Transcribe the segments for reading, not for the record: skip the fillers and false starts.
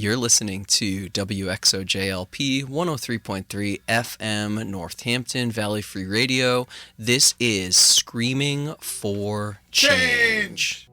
You're listening to WXOJ-LP 103.3 FM Northampton, Valley Free Radio. This is Screaming for Change.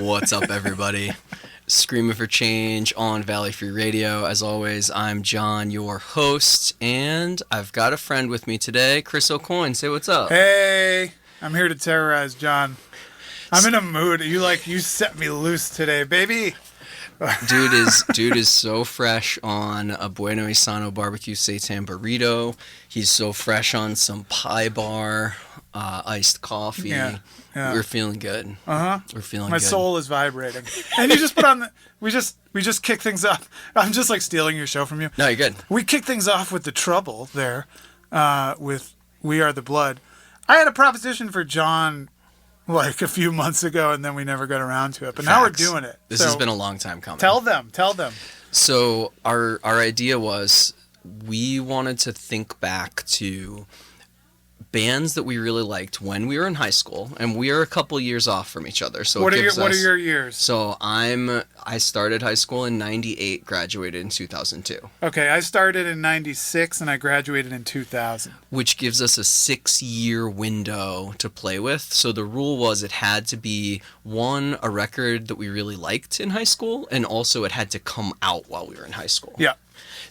What's up, everybody? Screaming for Change on Valley Free Radio. As always, I'm John, your host, and I've got a friend with me today, Chris O'Coin. Say what's up. Hey, I'm here to terrorize John. I'm in a mood. You set me loose today, baby. Dude is so fresh on a Bueno y Sano barbecue seitan burrito. He's so fresh on some pie bar, iced coffee. Yeah. We're feeling good. Uh-huh. We're feeling My good. soul is vibrating. And you just put on we just kick things off. I'm just like stealing your show from you. No, you're good. We kick things off with the trouble there, with We Are the Blood. I had a proposition for John like a few months ago, and then we never got around to it. But now we're doing it. This has been a long time coming. Tell them. So our idea was we wanted to think back to bands that we really liked when we were in high school, and we are a couple years off from each other. So what are your years? So I started high school in 98, graduated in 2002. Okay, I started in 96 and I graduated in 2000. Which gives us a 6-year window to play with. So the rule was it had to be, one, a record that we really liked in high school, and also it had to come out while we were in high school. Yeah.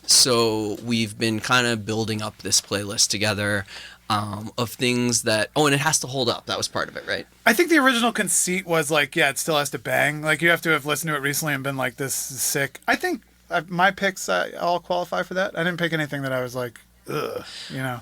So we've been kind of building up this playlist together. Of things that... Oh, and it has to hold up. That was part of it, right? I think the original conceit was like, yeah, it still has to bang. Like, you have to have listened to it recently and been like, this is sick. I think my picks all qualify for that. I didn't pick anything that I was like, ugh, you know.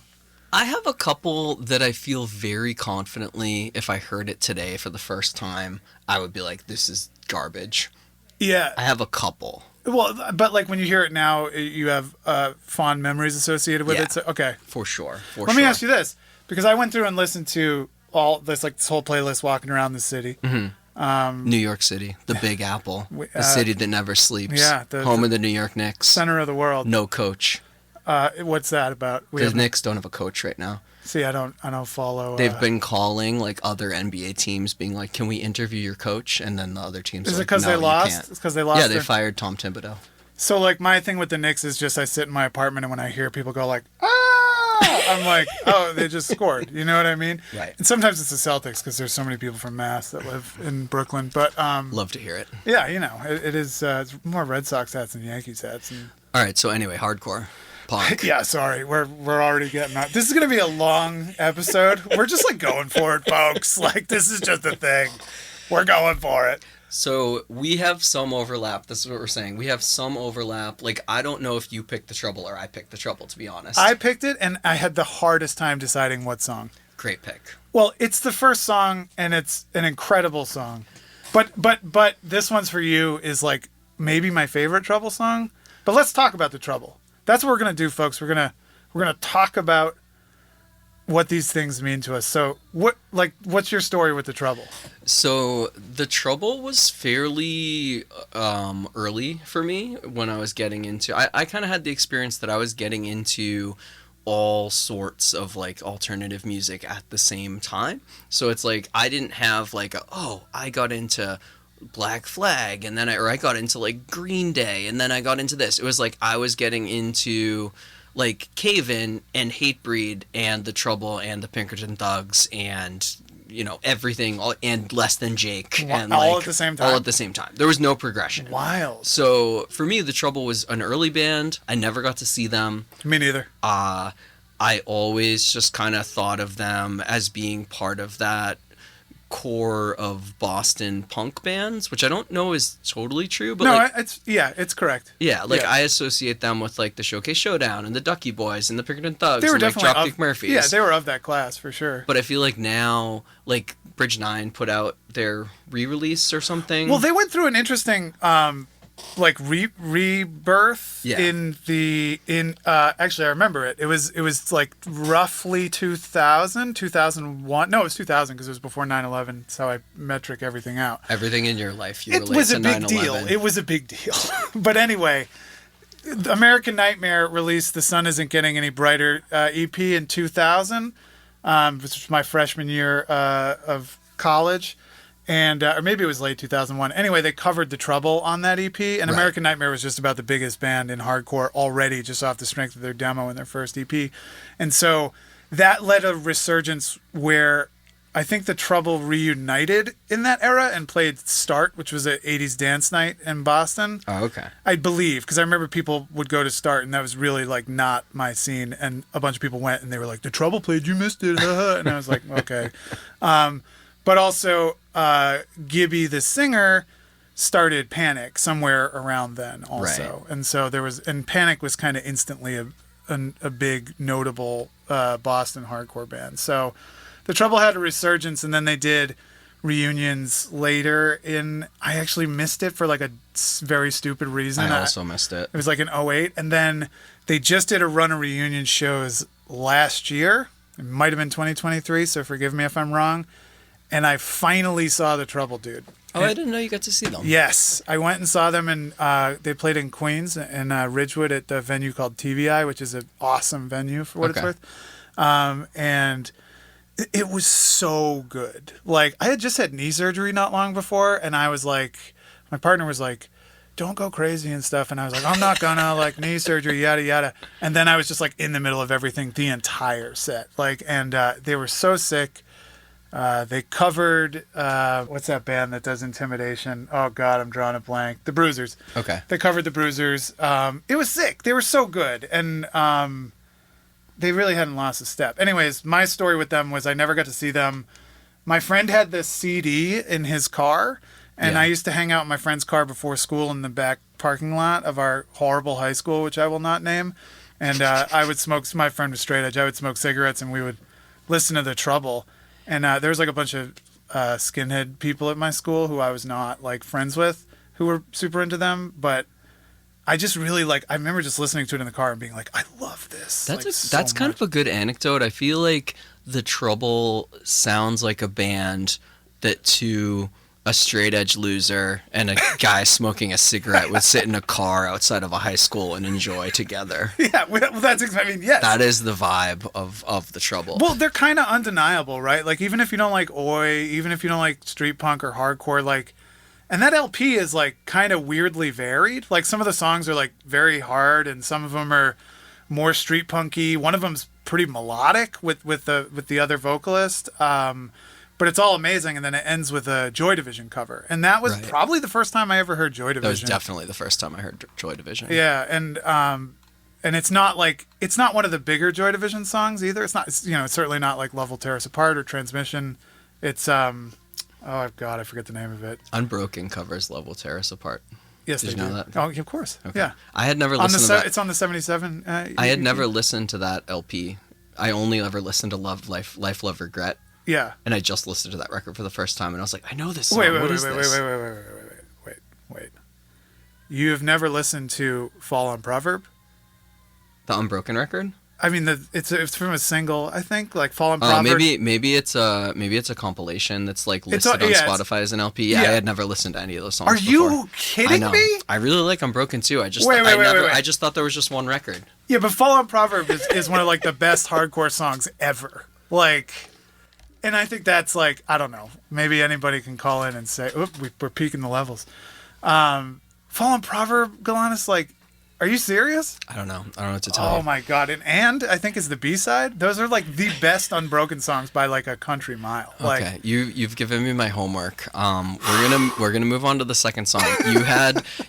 I have a couple that I feel very confidently, if I heard it today for the first time, I would be like, this is garbage. Yeah. I have a couple. Well, but like when you hear it now, you have fond memories associated with it. So, okay. For sure. Let me ask you this, because I went through and listened to all this, like this whole playlist walking around the city. Mm-hmm. New York City, the Big Apple, the city that never sleeps. Yeah, home of the New York Knicks. Center of the world. No coach. What's that about? The Knicks don't have a coach right now. See, I don't follow. They've been calling like other NBA teams, being like, "Can we interview your coach?" And then the other teams. Is it like, because no, they lost? It's because they lost. Yeah, they fired Tom Thibodeau. So like my thing with the Knicks is just I sit in my apartment and when I hear people go like, "Ah," I'm like, "Oh, they just scored." You know what I mean? Right. And sometimes it's the Celtics because there's so many people from Mass that live in Brooklyn. But love to hear it. Yeah, you know, it is. It's more Red Sox hats than Yankees hats. And... All right. So anyway, hardcore. Punk. Yeah, sorry, we're already getting out. This is gonna be a long episode. We're just like going for it, folks. Like this is just a thing. We're going for it. So we have some overlap. This is what we're saying. We have some overlap. Like I don't know if you picked the Trouble or I picked the Trouble. To be honest, I picked it, and I had the hardest time deciding what song. Great pick. Well, it's the first song, and it's an incredible song. But this one's for you is like maybe my favorite Trouble song. But let's talk about the Trouble. That's what we're gonna do, folks. We're gonna talk about what these things mean to us. So, what's your story with the Trouble? So the Trouble was fairly early for me when I was getting into. I kind of had the experience that I was getting into all sorts of like alternative music at the same time. So it's like I didn't have like I got into Black Flag and then I got into like Green Day and then I got into this. It was like I was getting into like Cave-In and Hatebreed and the Trouble and the Pinkerton Thugs and you know everything and Less Than Jake and all like, at the same time. All at the same time. There was no progression. Wild. So for me, the Trouble was an early band. I never got to see them. Me neither. I always just kind of thought of them as being part of that core of Boston punk bands, which I don't know is totally true, but no, like, it's correct. Yeah, like I associate them with like the Showcase Showdown and the Ducky Boys and the Pinkerton Thugs They were and like definitely Dropkick Murphys. Yeah, they were of that class for sure. But I feel like now, like Bridge 9 put out their re-release or something. Well, they went through an interesting like rebirth actually I remember it. It was like roughly 2001. No, it was 2000 because it was before 9/11. That's how I metric everything out. Everything in your life It was a big deal. It was a big deal. But anyway, American Nightmare released The Sun Isn't Getting Any Brighter EP in 2000, which was my freshman year of college. And or maybe it was late 2001. Anyway, they covered The Trouble on that EP, and right. American Nightmare was just about the biggest band in hardcore already, just off the strength of their demo and their first EP. And so that led a resurgence where I think The Trouble reunited in that era and played Start, which was an 80s dance night in Boston. Oh, okay. I believe, because I remember people would go to Start, and that was really like not my scene. And a bunch of people went, and they were like, "The Trouble played, you missed it." And I was like, okay. But also, Gibby, the singer, started Panic somewhere around then also. Right. And so Panic was kind of instantly a big, notable Boston hardcore band. So The Trouble had a resurgence, and then they did reunions later I actually missed it for like a very stupid reason. I also missed it. It was like in 2008. And then they just did a run of reunion shows last year. It might have been 2023, so forgive me if I'm wrong. And I finally saw The Trouble, dude. Oh, I didn't know you got to see them. Yes. I went and saw them, and they played in Queens in Ridgewood at the venue called TVI, which is an awesome venue for what it's worth. And it was so good. Like, I had just had knee surgery not long before, and I was like, my partner was like, don't go crazy and stuff. And I was like, I'm not gonna, like, knee surgery, yada, yada. And then I was just, like, in the middle of everything the entire set. Like, and they were so sick. They covered, what's that band that does Intimidation? Oh, God, I'm drawing a blank. The Bruisers. Okay. They covered The Bruisers. It was sick. They were so good. And they really hadn't lost a step. Anyways, my story with them was I never got to see them. My friend had this CD in his car, and I used to hang out in my friend's car before school in the back parking lot of our horrible high school, which I will not name. And I would smoke, my friend was straight edge, I would smoke cigarettes, and we would listen to The Trouble. And there was like a bunch of skinhead people at my school who I was not like friends with who were super into them. But I just really I remember just listening to it in the car and being like, I love this. That's kind of a good anecdote. I feel like The Trouble sounds like a band that to a straight edge loser and a guy smoking a cigarette would sit in a car outside of a high school and enjoy together. Yeah, well, I mean, yes. That is the vibe of the Trouble. Well, they're kind of undeniable, right? Like, even if you don't like oi, even if you don't like street punk or hardcore, like, and that LP is like kind of weirdly varied. Like, some of the songs are like very hard, and some of them are more street punky. One of them's pretty melodic with the other vocalist. But it's all amazing, and then it ends with a Joy Division cover. And that was probably the first time I ever heard Joy Division. That was definitely the first time I heard Joy Division. Yeah, and it's not one of the bigger Joy Division songs either. It's not, it's certainly not like Love Will Tear Us Apart or Transmission. It's I forget the name of it. Unbroken covers Love Will Tear Us Apart. Yes, Did you know that? Oh, of course. Okay. Yeah. I had never listened to that. It's on the 77. I had never listened to that LP. I only ever listened to Life, Love, Regret. Yeah. And I just listened to that record for the first time, and I was like, I know this song. Wait. You have never listened to Fall on Proverb? The Unbroken record? I mean, it's from a single, I think, like Fall on Proverb. Maybe it's a compilation that's like listed on Spotify as an LP. Yeah, I had never listened to any of those songs. Are you kidding me? I really like Unbroken too. I just thought there was just one record. Yeah, but Fall on Proverb is one of like the best hardcore songs ever. Like. And I think that's like, I don't know, maybe anybody can call in and say, we're peaking the levels. Fallen Proverb, Galanis, like, are you serious? I don't know what to tell you. Oh my God. And I think is the B-side. Those are like the best Unbroken songs by like a country mile. Like, okay. You've given me my homework. We're gonna move on to the second song.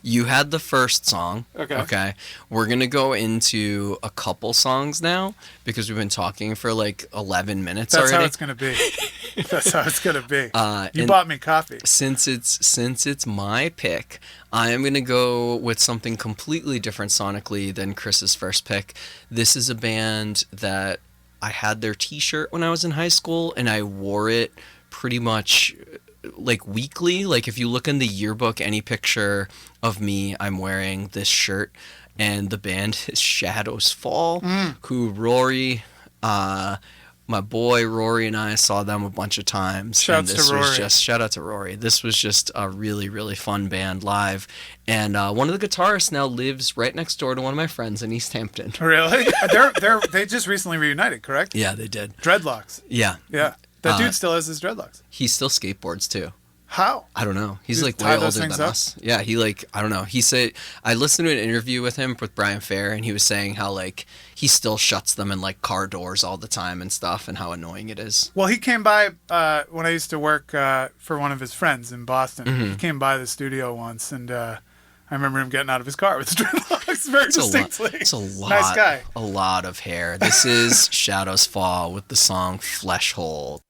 You had the first song. Okay. We're gonna go into a couple songs now because we've been talking for like 11 minutes already. That's how it's gonna be. You bought me coffee. Since it's my pick, I am going to go with something completely different sonically than Chris's first pick. This is a band that I had their t-shirt when I was in high school, and I wore it pretty much like weekly. Like if you look in the yearbook, any picture of me, I'm wearing this shirt. And the band is Shadows Fall, who Rory... my boy Rory and I saw them a bunch of times. Shout out to Rory. This was just a really, really fun band live. And one of the guitarists now lives right next door to one of my friends in East Hampton. Really? They just recently reunited, correct? Yeah, they did. Dreadlocks. Yeah. Yeah. That dude still has his dreadlocks. He still skateboards too. How? I don't know. He's like way older than us. Yeah, I don't know. He said, I listened to an interview with him with Brian Fair, and he was saying how like he still shuts them in like car doors all the time and stuff, and how annoying it is. Well, he came by when I used to work for one of his friends in Boston. Mm-hmm. He came by the studio once, and I remember him getting out of his car with his dreadlocks very distinctly. It's a lot. Nice guy. A lot of hair. This is Shadows Fall with the song Flesh Hole.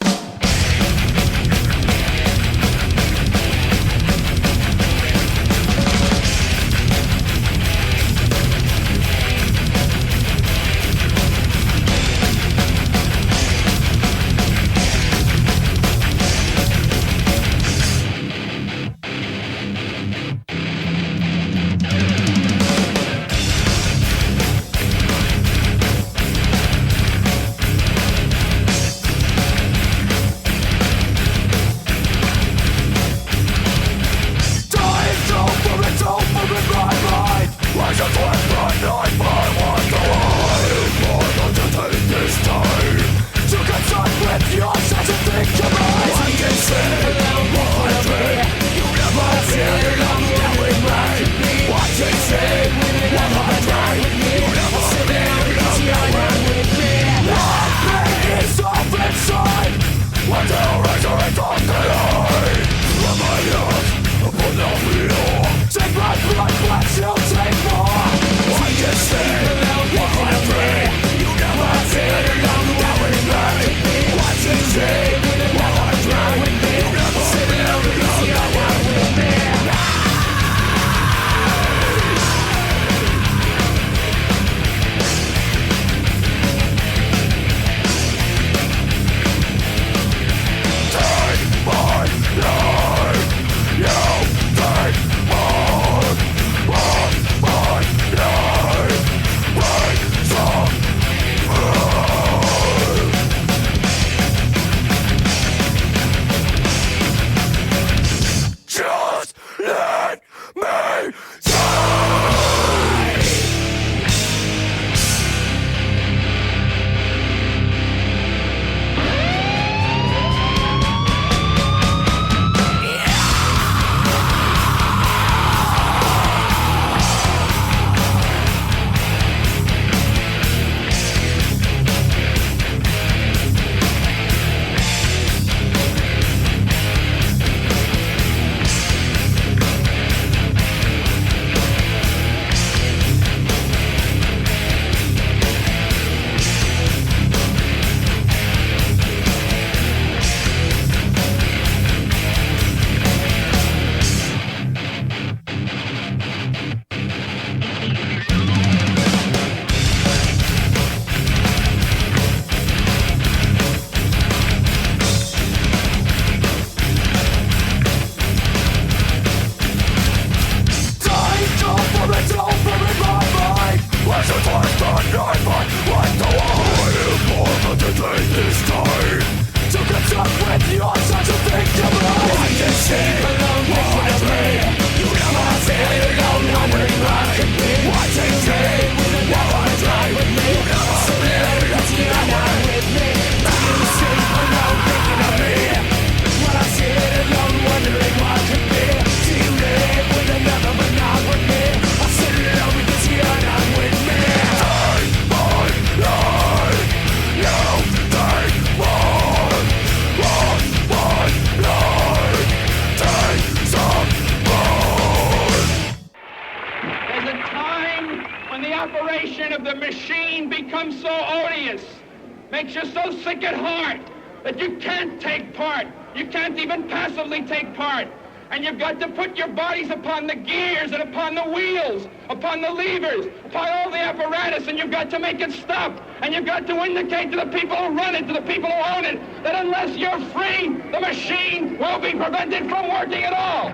operation of the machine becomes so odious, makes you so sick at heart that you can't take part. You can't even passively take part. And you've got to put your bodies upon the gears and upon the wheels, upon the levers, upon all the apparatus, and you've got to make it stop. And you've got to indicate to the people who run it, to the people who own it, that unless you're free, the machine will be prevented from working at all.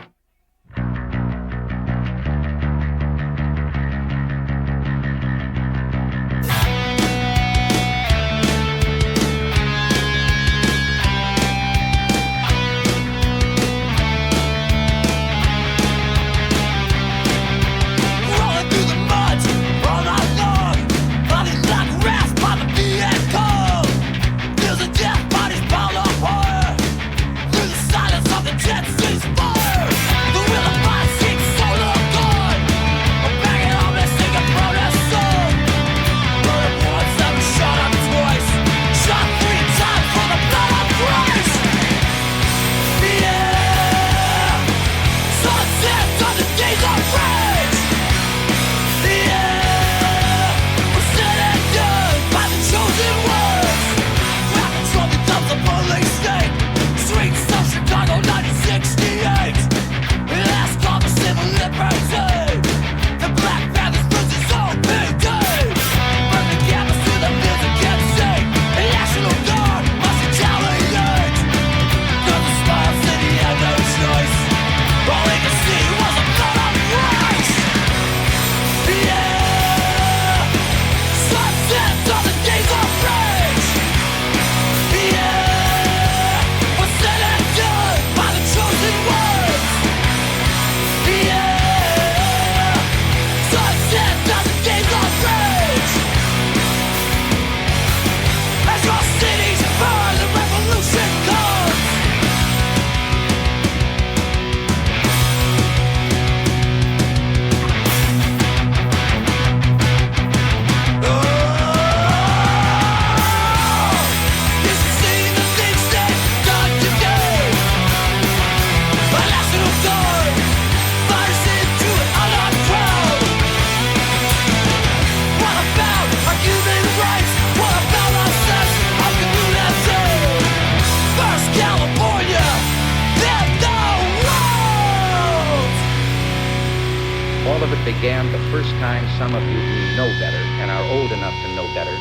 Began the first time some of you who know better and are old enough to know better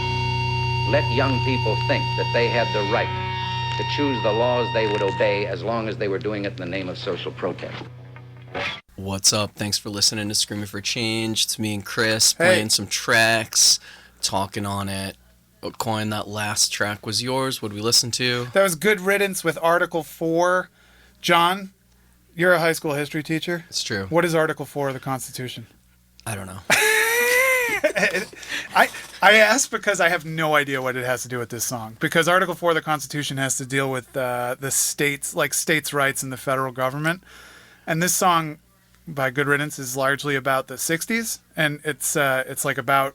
let young people think that they had the right to choose the laws they would obey as long as they were doing it in the name of social protest. What's up? Thanks for listening to Screaming for Change. It's me and Chris playing some tracks, talking on it. O'Coin, that last track was yours. What did we listen to? That was Good Riddance with Article 4. John, you're a high school history teacher. It's true. What is Article 4 of the Constitution? I don't know. I ask because I have no idea what it has to do with this song. Because Article 4 of the Constitution has to deal with the states, like states' rights in the federal government. And this song by Good Riddance is largely about the 60s. And it's like about...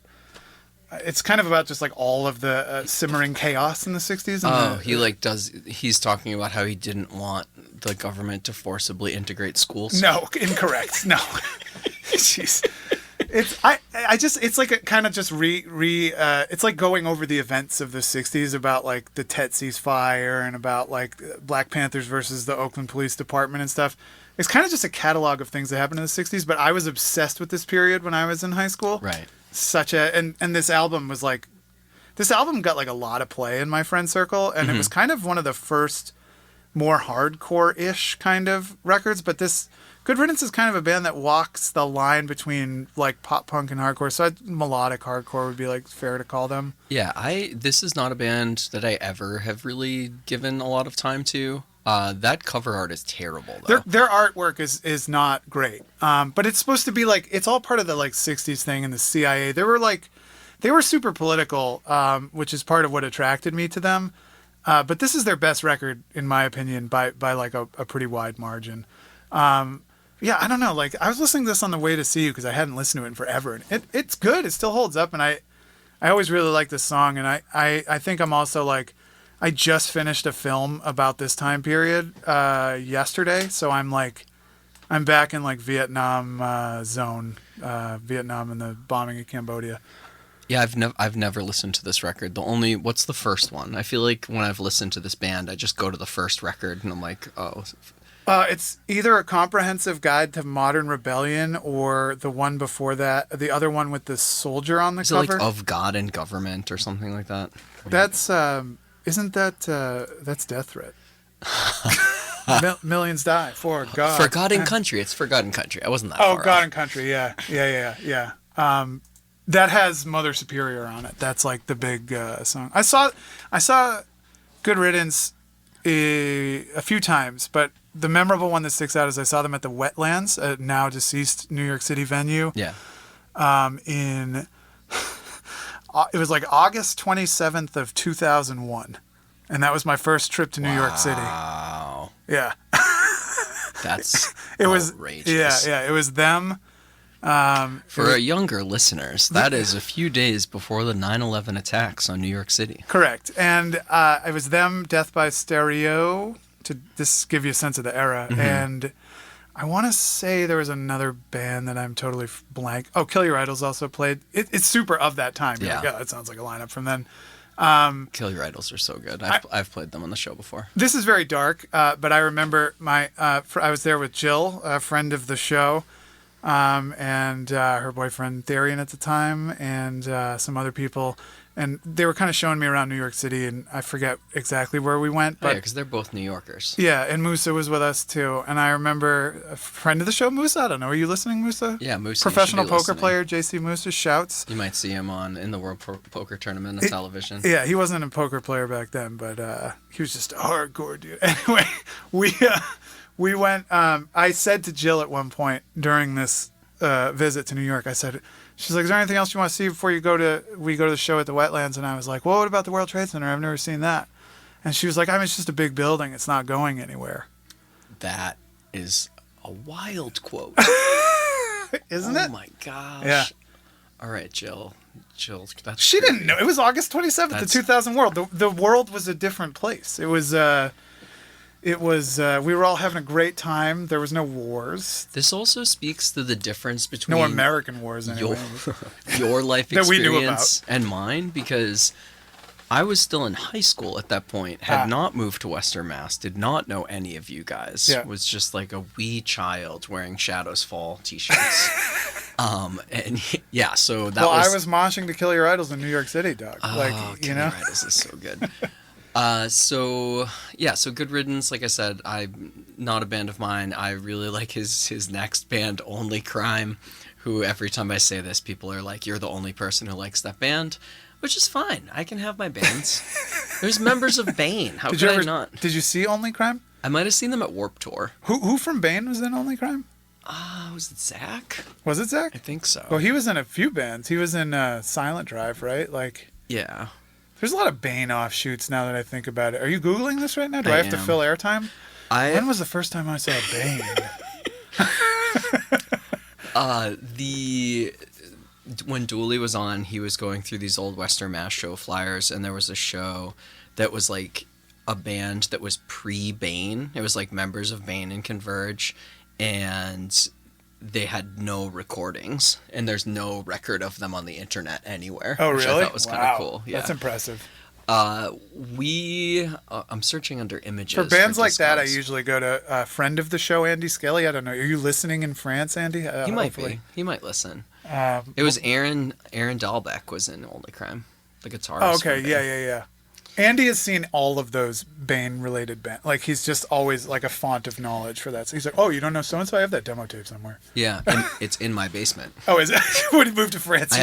It's kind of about just like all of the simmering chaos in the 60s. And he's talking about how he didn't want the government to forcibly integrate schools. No, incorrect. No. Jeez. It's like a kind of just it's like going over the events of the 60s about like the Tetsy's fire and about like Black Panthers versus the Oakland Police Department and stuff. It's kind of just a catalog of things that happened in the 60s, but I was obsessed with this period when I was in high school. Right. And this album was like, this album got like a lot of play in my friend circle, and it was kind of one of the first more hardcore-ish kind of records, but this Good Riddance is kind of a band that walks the line between like pop punk and hardcore. So melodic hardcore would be like fair to call them. Yeah, this is not a band that I ever have really given a lot of time to. That cover art is terrible, though. Their artwork is not great. But it's supposed to be like, it's all part of the like 60s thing and the CIA. They were super political, which is part of what attracted me to them. But this is their best record, in my opinion, by like a pretty wide margin. Yeah, I don't know. Like, I was listening to this on the way to see you because I hadn't listened to it in forever. And it's good. It still holds up. And I always really like this song. And I think I'm also like, I just finished a film about this time period yesterday. So I'm back in like Vietnam zone, Vietnam and the bombing of Cambodia. Yeah, I've never listened to this record. What's the first one? I feel like when I've listened to this band, I just go to the first record and I'm like, oh. It's either A Comprehensive Guide to Modern Rebellion or the one before that, the other one with the soldier on the cover. Is it like Of God and Government or something like that? That's isn't that that's Death Threat? Millions die for God. Forgotten Country. It's Forgotten Country. I wasn't that far. Oh, God and Country. Yeah. That has Mother Superior on it. That's like the big song. I saw Good Riddance a few times, but the memorable one that sticks out is I saw them at the Wetlands, a now deceased New York City venue. Yeah. It was like August 27th of 2001, and that was my first trip to New York City. Wow. Yeah. That's outrageous. Yeah. It was them. For our younger listeners, that is a few days before the 9/11 attacks on New York City. Correct. And it was them, Death by Stereo, to just give you a sense of the era. Mm-hmm. And I want to say there was another band that I'm totally blank. Oh, Kill Your Idols also played. It's super of that time. Yeah. Like, oh, that sounds like a lineup from then. Kill Your Idols are so good. I've played them on the show before. This is very dark, but I remember I was there with Jill, a friend of the show, and her boyfriend Therian at the time, and some other people, and they were kind of showing me around New York City, and I forget exactly where we went. But because they're both New Yorkers. Yeah, and Musa was with us too, and I remember a friend of the show, Musa. I don't know, are you listening, Musa? Yeah, Musa. Professional poker player, JC Musa shouts. You might see him in the World Poker Tournament on television. Yeah, he wasn't a poker player back then, but he was just a hardcore dude. Anyway, we went. I said to Jill at one point during this visit to New York, she's like, "Is there anything else you want to see before we go to the show at the Wetlands?" And I was like, "Well, what about the World Trade Center? I've never seen that." And she was like, "I mean, it's just a big building. It's not going anywhere." That is a wild quote, isn't it? Oh my gosh! Yeah. All right, Jill. That's she didn't know. It was August 27th of 2000. The world was a different place. It was. We were all having a great time. There was no wars. This also speaks to the difference between no American wars anyway. your life that we knew experience about. And mine, because I was still in high school at that point, had not moved to Western Mass, did not know any of you guys. Yeah. Was just like a wee child wearing Shadows Fall t-shirts. And yeah, so that I was moshing to Kill Your Idols in New York City, dog. Kill Your Idols is so good. So Good Riddance, like I said, I'm not a band of mine. I really like his next band, Only Crime, who every time I say this, people are like, "You're the only person who likes that band," which is fine. I can have my bands. There's members of Bane. How could I not? Did you see Only Crime? I might have seen them at Warped Tour. Who from Bane was in Only Crime? Was it Zach? Was it Zach? I think so. Well, he was in a few bands. He was in Silent Drive, right? Yeah. There's a lot of Bane offshoots now that I think about it. Are you Googling this right now? Do I have to fill airtime? When was the first time I saw Bane? When Dooley was on, he was going through these old Western Mass show flyers, and there was a show that was like a band that was pre-Bane. It was like members of Bane and Converge, and they had no recordings, and there's no record of them on the internet anywhere. Oh, really? Which I thought was kind of cool. Yeah. That's impressive. I'm searching under images. For bands like that, I usually go to a friend of the show, Andy Skelly. I don't know. Are you listening in France, Andy? He might be. He might listen. It was Aaron Dahlbeck was in Only Crime, the guitarist. Oh, okay. Yeah. Andy has seen all of those Bane-related bands. Like, he's just always like a font of knowledge for that. So he's like, oh, you don't know so-and-so? I have that demo tape somewhere. Yeah, and it's in my basement. Oh, is it? When he moved to France, I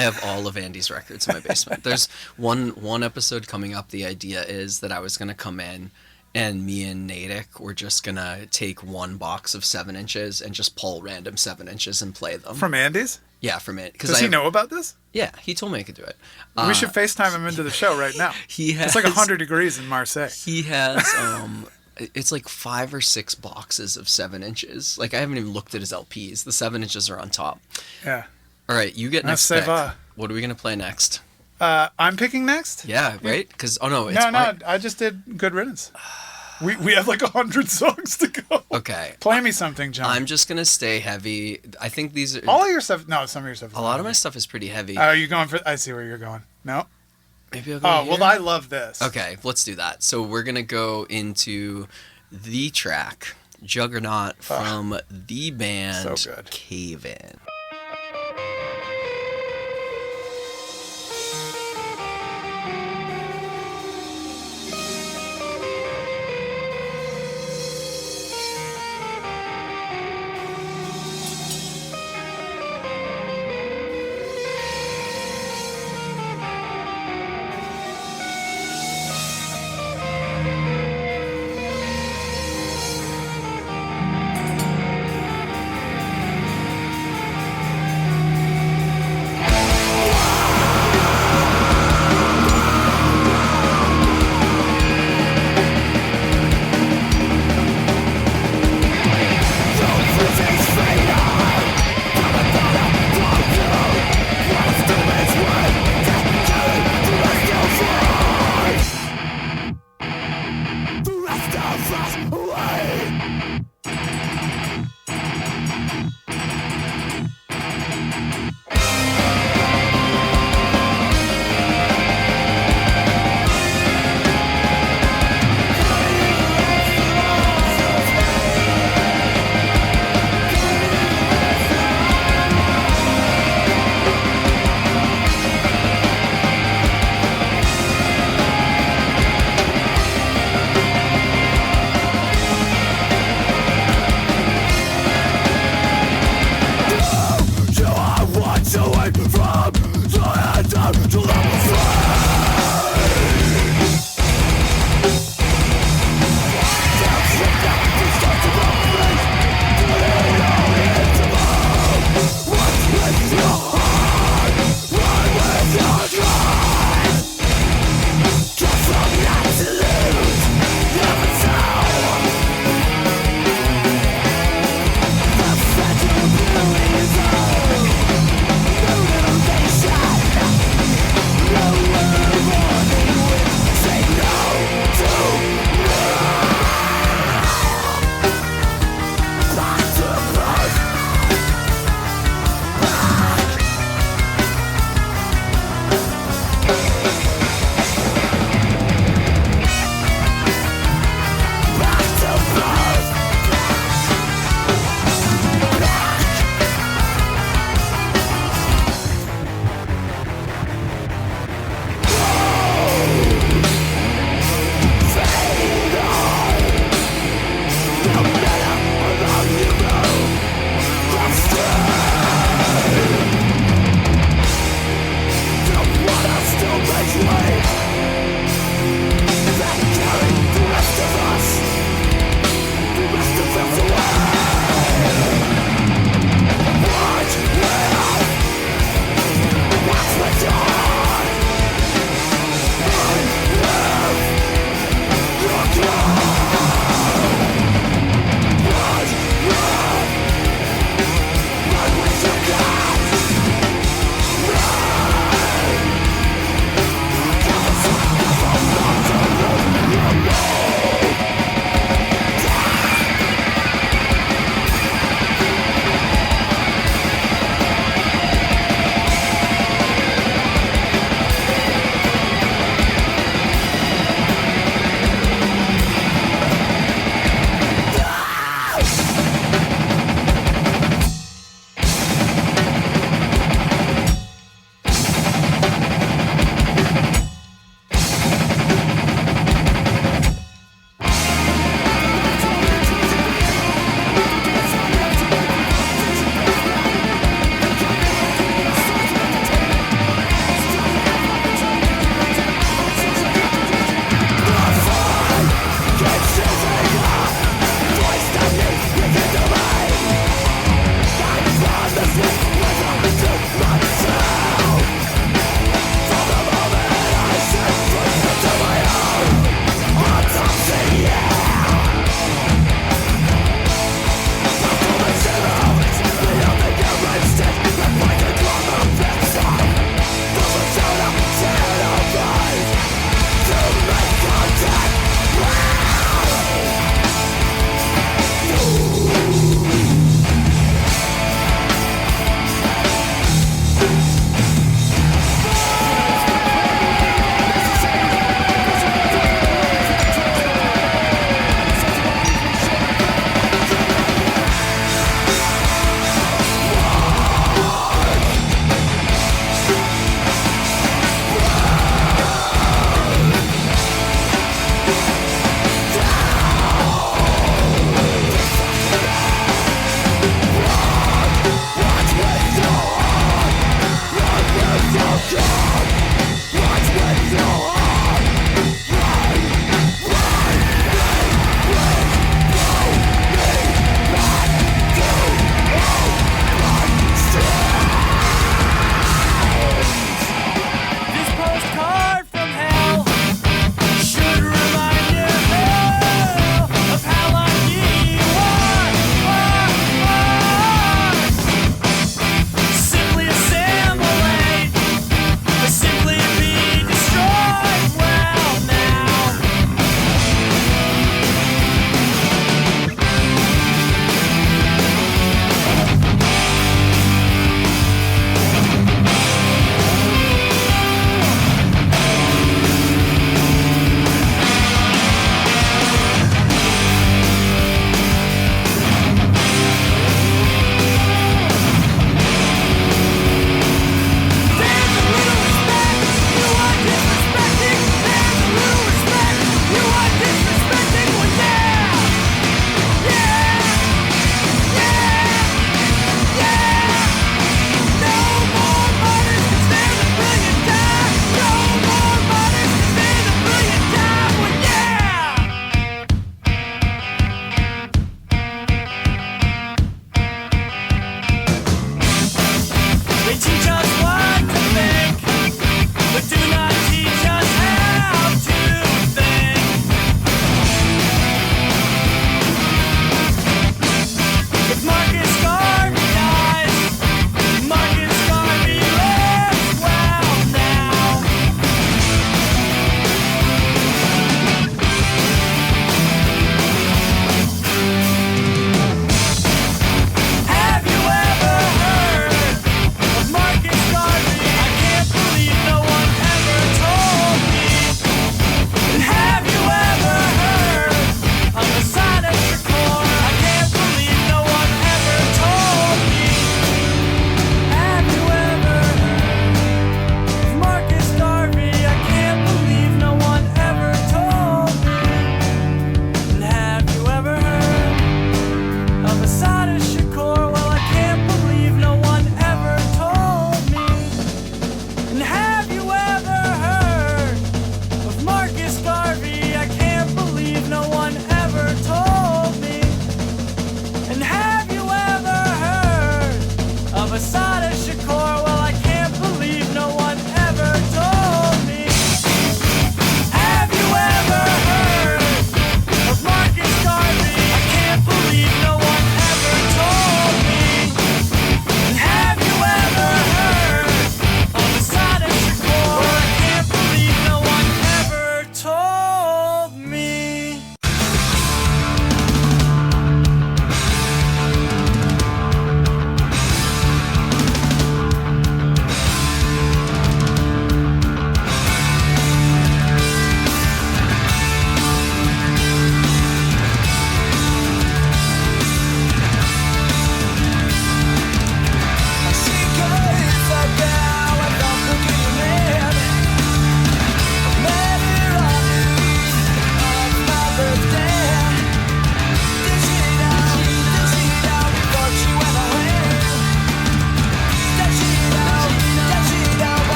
have all of Andy's records in my basement. There's one episode coming up. The idea is that I was going to come in, and me and Natick were just going to take one box of 7-inches and just pull random 7-inches and play them. From Andy's? Yeah, from it. Does he know about this? Yeah, he told me I could do it. We should FaceTime him into the show right now. It's like 100 degrees in Marseille. He has, it's like 5 or 6 boxes of 7-inches. Like, I haven't even looked at his LPs. The 7-inches are on top. Yeah. All right, you get next pick. What are we going to play next? I'm picking next? Yeah, right? Because, no, I just did Good Riddance. We have like 100 songs to go. Okay. Play me something, John. I'm just going to stay heavy. I think these are... All of your stuff... No, some of your stuff is a lot of my stuff is pretty heavy. Are you going for... I see where you're going. No? Maybe I'll go here? Well, I love this. Okay, let's do that. So we're going to go into the track, Juggernaut, from the band so good. Cave In.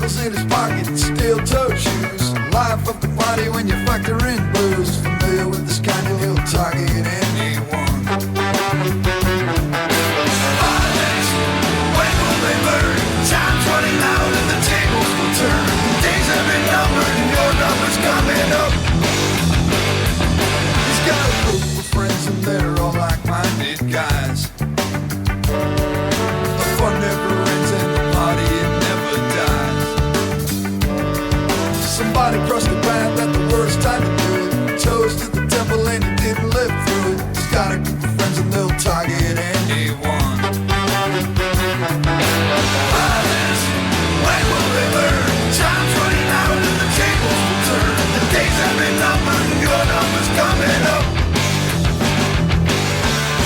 knuckles in his pocket and steel-toed shoes. Life of the party when you factor in blues. Familiar with this kind of little target anyone. Violence, when will they learn? Time's running out and the tables will turn. Days have been numbered and your number's coming up. He's got a group of friends and they're all like-minded guys. The fun never ends and the party it never dies. Somebody crossed the path at the worst time to do it. Toes to the temple and he didn't live through it. He's got a group of friends and they'll target anyone. Violence, when will they learn? Time's running out and the tables will turn. The days have been numbered and your number's coming up.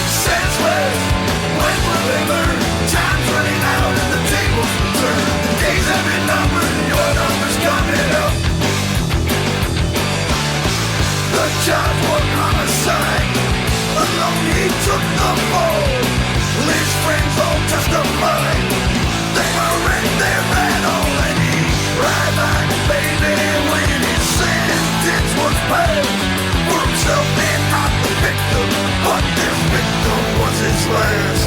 Senseless, when will they learn? Time's running out and the tables will turn. The days have been numbered and your number's coming up. The judge was homicide. Alone he took the fall. His friends all testified. They were in their battle and he right back, baby, when his sentence was passed. For himself and not the victim, but this victim was his last.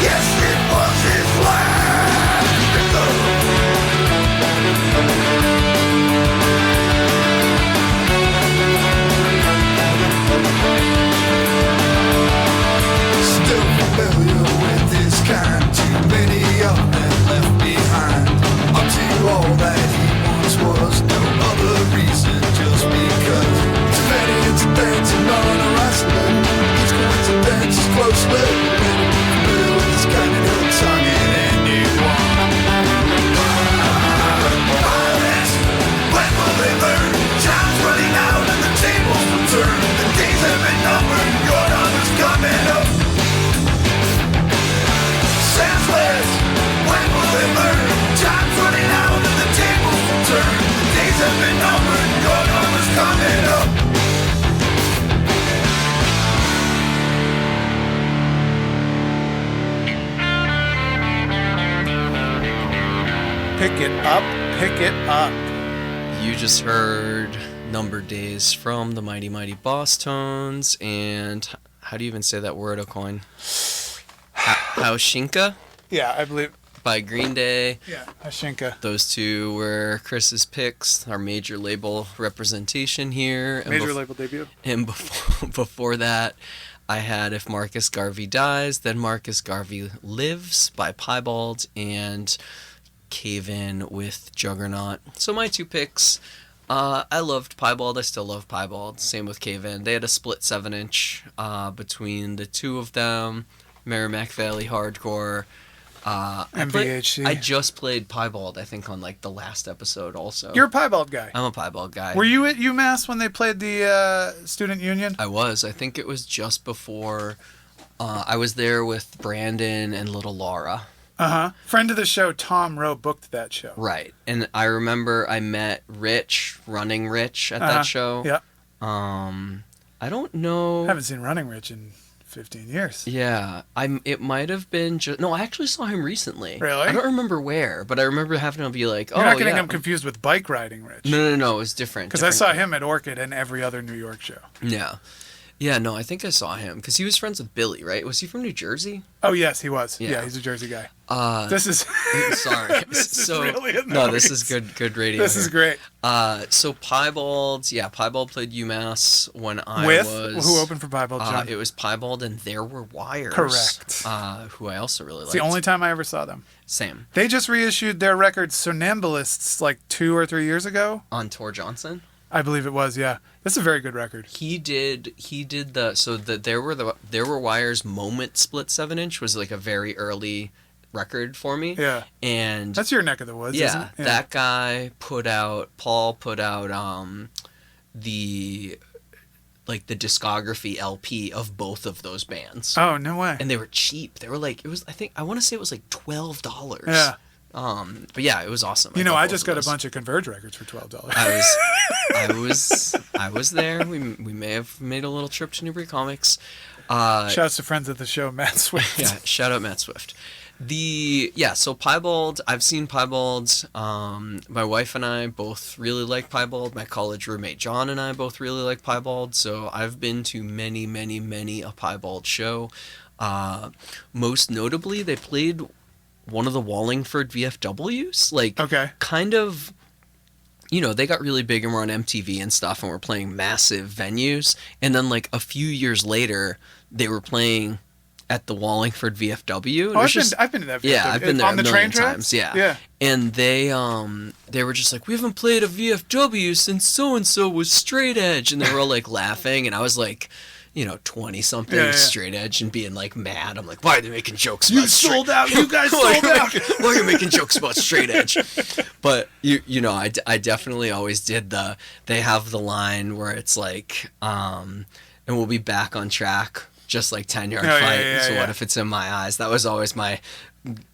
Yes, it was his last victim. Still familiar with his kind. Too many of them left behind. Up to all that he once was. No other reason, just because. Too many incidents and none are isolated. Each coincidence is closely related. Familiar with this kind and he'll target anyone. Violence, when will they learn? Time's running out and the tables will turn. The days have been numbered and your number's coming up. Senseless, when will they learn? Time's running out and the tables will turn. The days have been numbered and your number's coming up. Pick it up, pick it up. You just heard Numbered Days from the Mighty Mighty Boss Tones, and how do you even say that word, O'Coin? Haushinka Yeah, I believe. by Green Day. Yeah, Hashinka. Those two were Chris's picks, our major label representation here. And Major label debut. And before that, I had If Marcus Garvey Dies, Then Marcus Garvey Lives by Piebald, and Cave In with Juggernaut. So my two picks, I loved Piebald. I still love Piebald. Same with Cave In. They had a split 7-inch between the two of them. Merrimack Valley Hardcore. MVHC. I just played Piebald, I think, on like the last episode also. You're a Piebald guy. I'm a Piebald guy. Were you at UMass when they played the Student Union? I was. I think it was just before. I was there with Brandon and little Laura. Uh-huh. Friend of the show, Tom Rowe, booked that show. Right. And I remember I met Rich, Running Rich, at that show. Yeah. I don't know. I haven't seen Running Rich in 15 years. Yeah. It might have been just... No, I actually saw him recently. Really? I don't remember where, but I remember having to be like, You're not getting him confused with Bike Riding Rich. No, it was different. Because I saw him at Orchid and every other New York show. Yeah. Yeah, no, I think I saw him because he was friends with Billy, right? Was he from New Jersey? Oh, yes, he was. Yeah. Yeah, he's a Jersey guy. This is sorry. This is really annoying. No, this is good radio. This is great. So Piebald, Piebald played UMass when I With? was. Who opened for Piebald, John? It was Piebald and There Were Wires. Correct. Who I also really liked. It's the only time I ever saw them. Same. They just reissued their record Somnambulists like 2 or 3 years ago. On Tor Johnson. I believe it was, yeah. That's a very good record. He did There Were Wires Moment split 7-inch was like a very early record for me. Yeah. And that's your neck of the woods, isn't it? Yeah. That guy Paul put out the discography LP of both of those bands. Oh, no way. And they were cheap. They were like, I want to say it was like $12. Yeah. But yeah, it was awesome. I just got a bunch of Converge records for $12. I was there. We may have made a little trip to Newbury Comics. Shouts to friends of the show, Matt Swift. Yeah, shout out Matt Swift. So Piebald, I've seen Piebald. My wife and I both really like Piebald. My college roommate Jon and I both really like Piebald. So I've been to many, many, many a Piebald show. Most notably, they played one of the Wallingford VFWs. Like, kind of, you know, they got really big and were on MTV and stuff and were playing massive venues. And then, like, a few years later, they were playing at the Wallingford VFW. Oh, I've been to that VFW. Yeah, I've been there on a the million train times. tracks? Yeah. And they were just like, we haven't played a VFW since so-and-so was straight edge. And they were all, like, laughing. And I was like, you know, 20-something straight edge and being, like, mad. I'm like, why are they making jokes about sold out. You guys sold out. Why are you making jokes about straight edge? But, you know, I definitely always did they have the line where it's like, and we'll be back on track. Just like 10-yard fight. So what if it's in my eyes? That was always my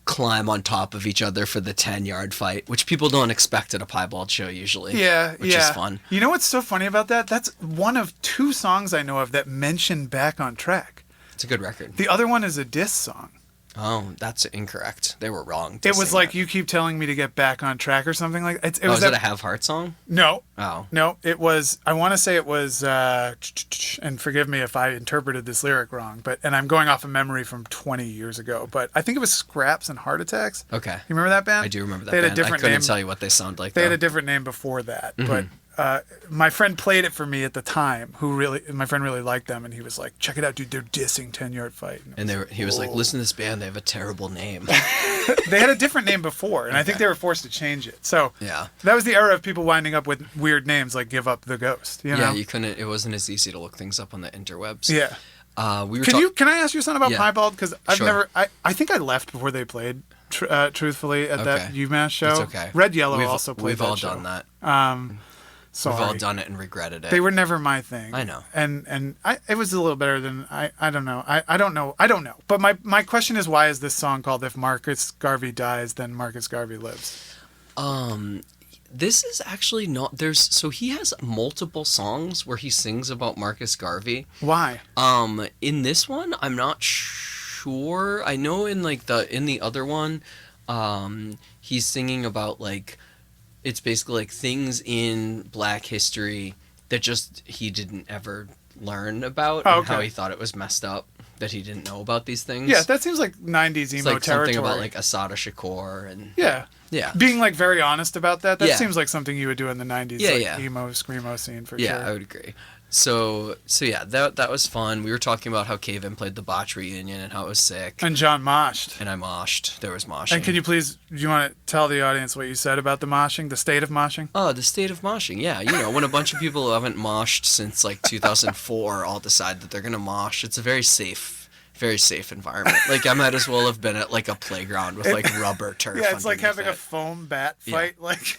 climb on top of each other for the 10-yard fight, which people don't expect at a Piebald show usually. Which is fun. You know what's so funny about that? That's one of 2 songs I know of that mention Back on Track. It's a good record. The other one is a diss song. Oh, that's incorrect. They were wrong. It was like, you keep telling me to get back on track or something like that. Was it a Have Heart song? No. Oh. No, it was, I want to say it was, and forgive me if I interpreted this lyric wrong, and I'm going off of memory from 20 years ago, but I think it was Scraps and Heart Attacks. Okay. You remember that band? I do remember that they had band. A different I couldn't name. tell you what they sound like, They had a different name before that, but my friend played it for me at the time. My friend really liked them, and he was like, "Check it out, dude! They're dissing 10-Yard Fight." And he was like, "Listen to this band. They have a terrible name." They had a different name before, and I think they were forced to change it. So yeah, that was the era of people winding up with weird names like "Give Up the Ghost." You know? Yeah, you couldn't. It wasn't as easy to look things up on the interwebs. Yeah. Can I ask you something about Piebald? Because I've never. I think I left before they played. Truthfully, at that UMass show. It's okay. Red Yellow also played. We've all show. done that. Sorry. We've all done it and regretted it. They were never my thing. I know. And it was a little better than I don't know. I don't know. But my question is, why is this song called "If Marcus Garvey Dies, Then Marcus Garvey Lives"? This is actually not. So he has multiple songs where he sings about Marcus Garvey. Why? In this one, I'm not sure. I know in the other one, he's singing about like. It's basically like things in Black history that just he didn't ever learn about, and how he thought it was messed up that he didn't know about these things. Yeah, that seems like 90s emo like territory. Something about like Asada Shakur and yeah, being like very honest about that. That Yeah. seems like something you would do in the 90s, emo screamo scene for sure. Yeah, I would agree. So yeah, that was fun. We were talking about how Cave-In played the Botch reunion and how it was sick. And John moshed. And I moshed. There was moshing. And can you please, do you want to tell the audience what you said about the moshing, the state of moshing? Oh, the state of moshing. Yeah, you know, when a bunch of people who haven't moshed since like 2004 all decide that they're gonna mosh, it's a very safe environment. Like I might as well have been at like a playground with like rubber turf. Yeah, it's like having a foam bat fight. Yeah. Like.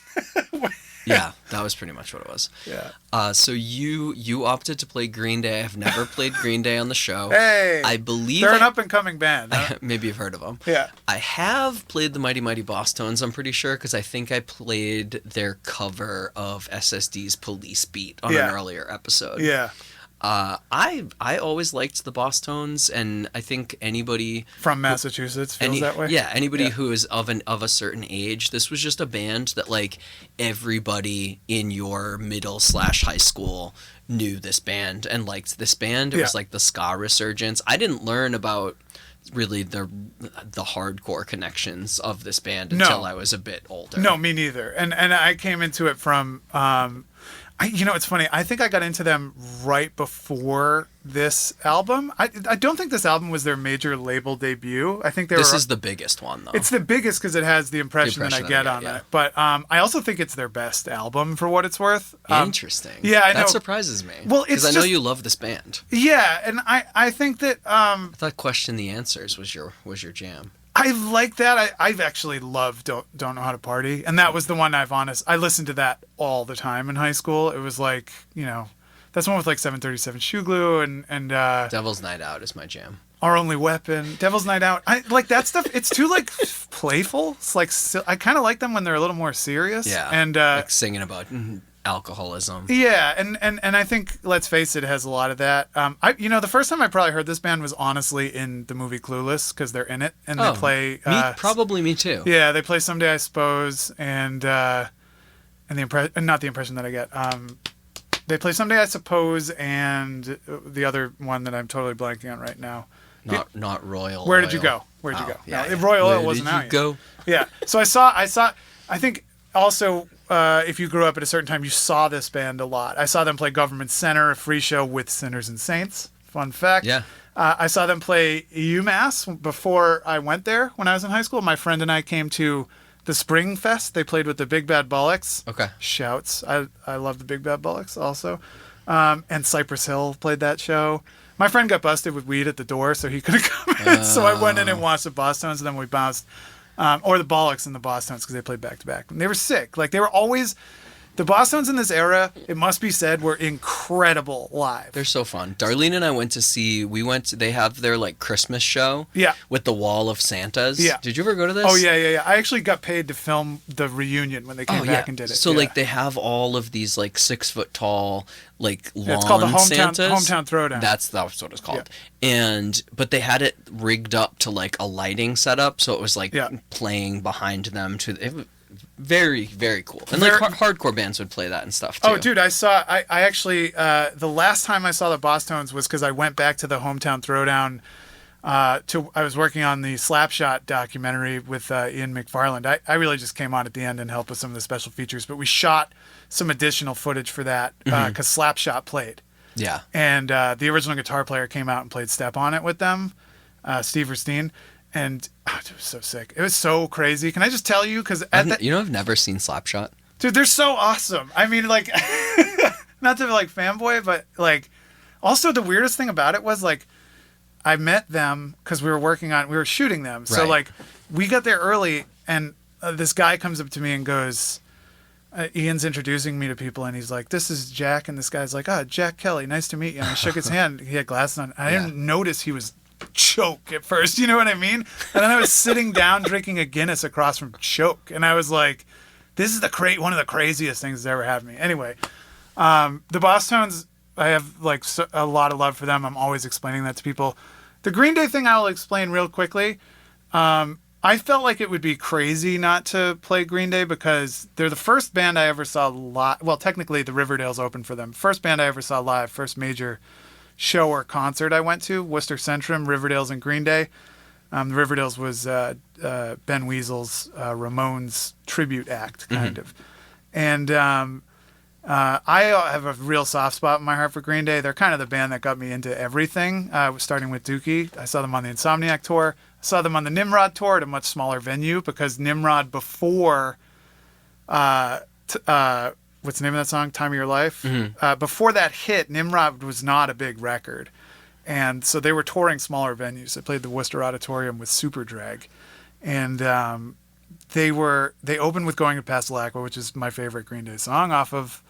Yeah, that was pretty much what it was. Yeah. So you opted to play Green Day. I've never played Green Day on the show. Hey, I believe they're an up and coming band. Huh? Maybe you've heard of them. Yeah. I have played the Mighty Mighty Boss Tones. I'm pretty sure because I think I played their cover of SSD's Police Beat on an earlier episode. Yeah. I always liked the Boss Tones, and I think anybody from Massachusetts feels that way. Yeah, anybody who is of a certain age. This was just a band that like everybody in your middle/high school knew this band and liked this band. It was like the ska resurgence. I didn't learn about really the hardcore connections of this band until I was a bit older. No, me neither. And I came into it from it's funny. I think I got into them right before this album. I don't think this album was their major label debut. I think this is the biggest one, though. It's the biggest because it has the impression that I get on it. But I also think it's their best album for what it's worth. Interesting. Yeah, I know. That surprises me. Well, because I know you love this band. Yeah, and I think that I thought Question the Answers was your jam. I like that. I've actually loved Don't Know How to Party, and that was the one I listened to that all the time in high school. It was like, that's one with like 737 Shoe Glue and Devil's Night Out is my jam. Our Only Weapon, Devil's Night Out. I like that stuff. It's too like playful. It's like I kind of like them when they're a little more serious. Yeah, and like singing about alcoholism. Yeah, and I think, let's face it, has a lot of that. The first time I probably heard this band was honestly in the movie Clueless, because they're in it, and they play... probably me too. Yeah, they play Someday I Suppose, and not the impression that I get. They play Someday I Suppose, and the other one that I'm totally blanking on right now. Not Royal Where Oil. Did You Go? Where'd you go? Yeah, No, Royal Oil Where wasn't did out you yet. go? Yeah, so I saw. I think also, if you grew up at a certain time, you saw this band a lot. I saw them play Government Center, a free show with Sinners and Saints. Fun fact. Yeah. I saw them play UMass before I went there when I was in high school. My friend and I came to the Spring Fest. They played with the Big Bad Bollocks. Okay. Shouts. I love the Big Bad Bollocks also. And Cypress Hill played that show. My friend got busted with weed at the door, so he couldn't come in. So I went in and watched the Bosstones, and then we bounced, or the Bollocks and the Bosstones, because they played back to back. And they were sick. Like, they were always, the Bosstones in this era, it must be said, were incredible live. They're so fun. Darlene and I went to see, they have their like Christmas show. Yeah. With the wall of Santas. Yeah. Did you ever go to this? Oh, yeah. I actually got paid to film the reunion when they came back and did it. So yeah. like they have all of these like 6 foot tall, like lawn it's called the Santas. hometown throwdown. That's what it's called. Yeah. But they had it rigged up to like a lighting setup, so it was like playing behind them very, very cool. And like hardcore bands would play that and stuff too. Oh, dude, I actually, the last time I saw the Bosstones was because I went back to the hometown throwdown. I was working on the Slapshot documentary with Ian McFarland. I really just came on at the end and helped with some of the special features, but we shot some additional footage for that because Slapshot played. Yeah. And the original guitar player came out and played Step on It with them, Steve Verstein. And it was so sick. It was so crazy. Can I just tell you? Because I've never seen Slapshot. Dude, they're so awesome. I mean, like, not to be like fanboy, but like, also the weirdest thing about it was like, I met them because we were shooting them. So like, we got there early, and this guy comes up to me and goes, Ian's introducing me to people, and he's like, "This is Jack," and this guy's like, "Oh, Jack Kelly, nice to meet you." And I shook his hand. He had glasses on. I didn't notice he was Choke at first, you know what I mean? And then I was sitting down drinking a Guinness across from Choke, and I was like, this is one of the craziest things that's ever happened to me. Anyway, the Bosstones, I have like a lot of love for them. I'm always explaining that to people. The Green Day thing I will explain real quickly. I felt like it would be crazy not to play Green Day because they're the first band I ever saw live. Well, technically the Riverdales opened for them. First band I ever saw live, first major show or concert I went to, Worcester Centrum, Riverdales, and Green Day. The Riverdales was Ben Weasel's Ramones tribute act, kind of. And I have a real soft spot in my heart for Green Day. They're kind of the band that got me into everything, starting with Dookie. I saw them on the Insomniac tour. I saw them on the Nimrod tour at a much smaller venue because Nimrod before... what's the name of that song? Time of Your Life? Mm-hmm. Before that hit, Nimrod was not a big record. And so they were touring smaller venues. They played the Worcester Auditorium with Super Drag. And they opened with Going to Passalacqua, which is my favorite Green Day song, off of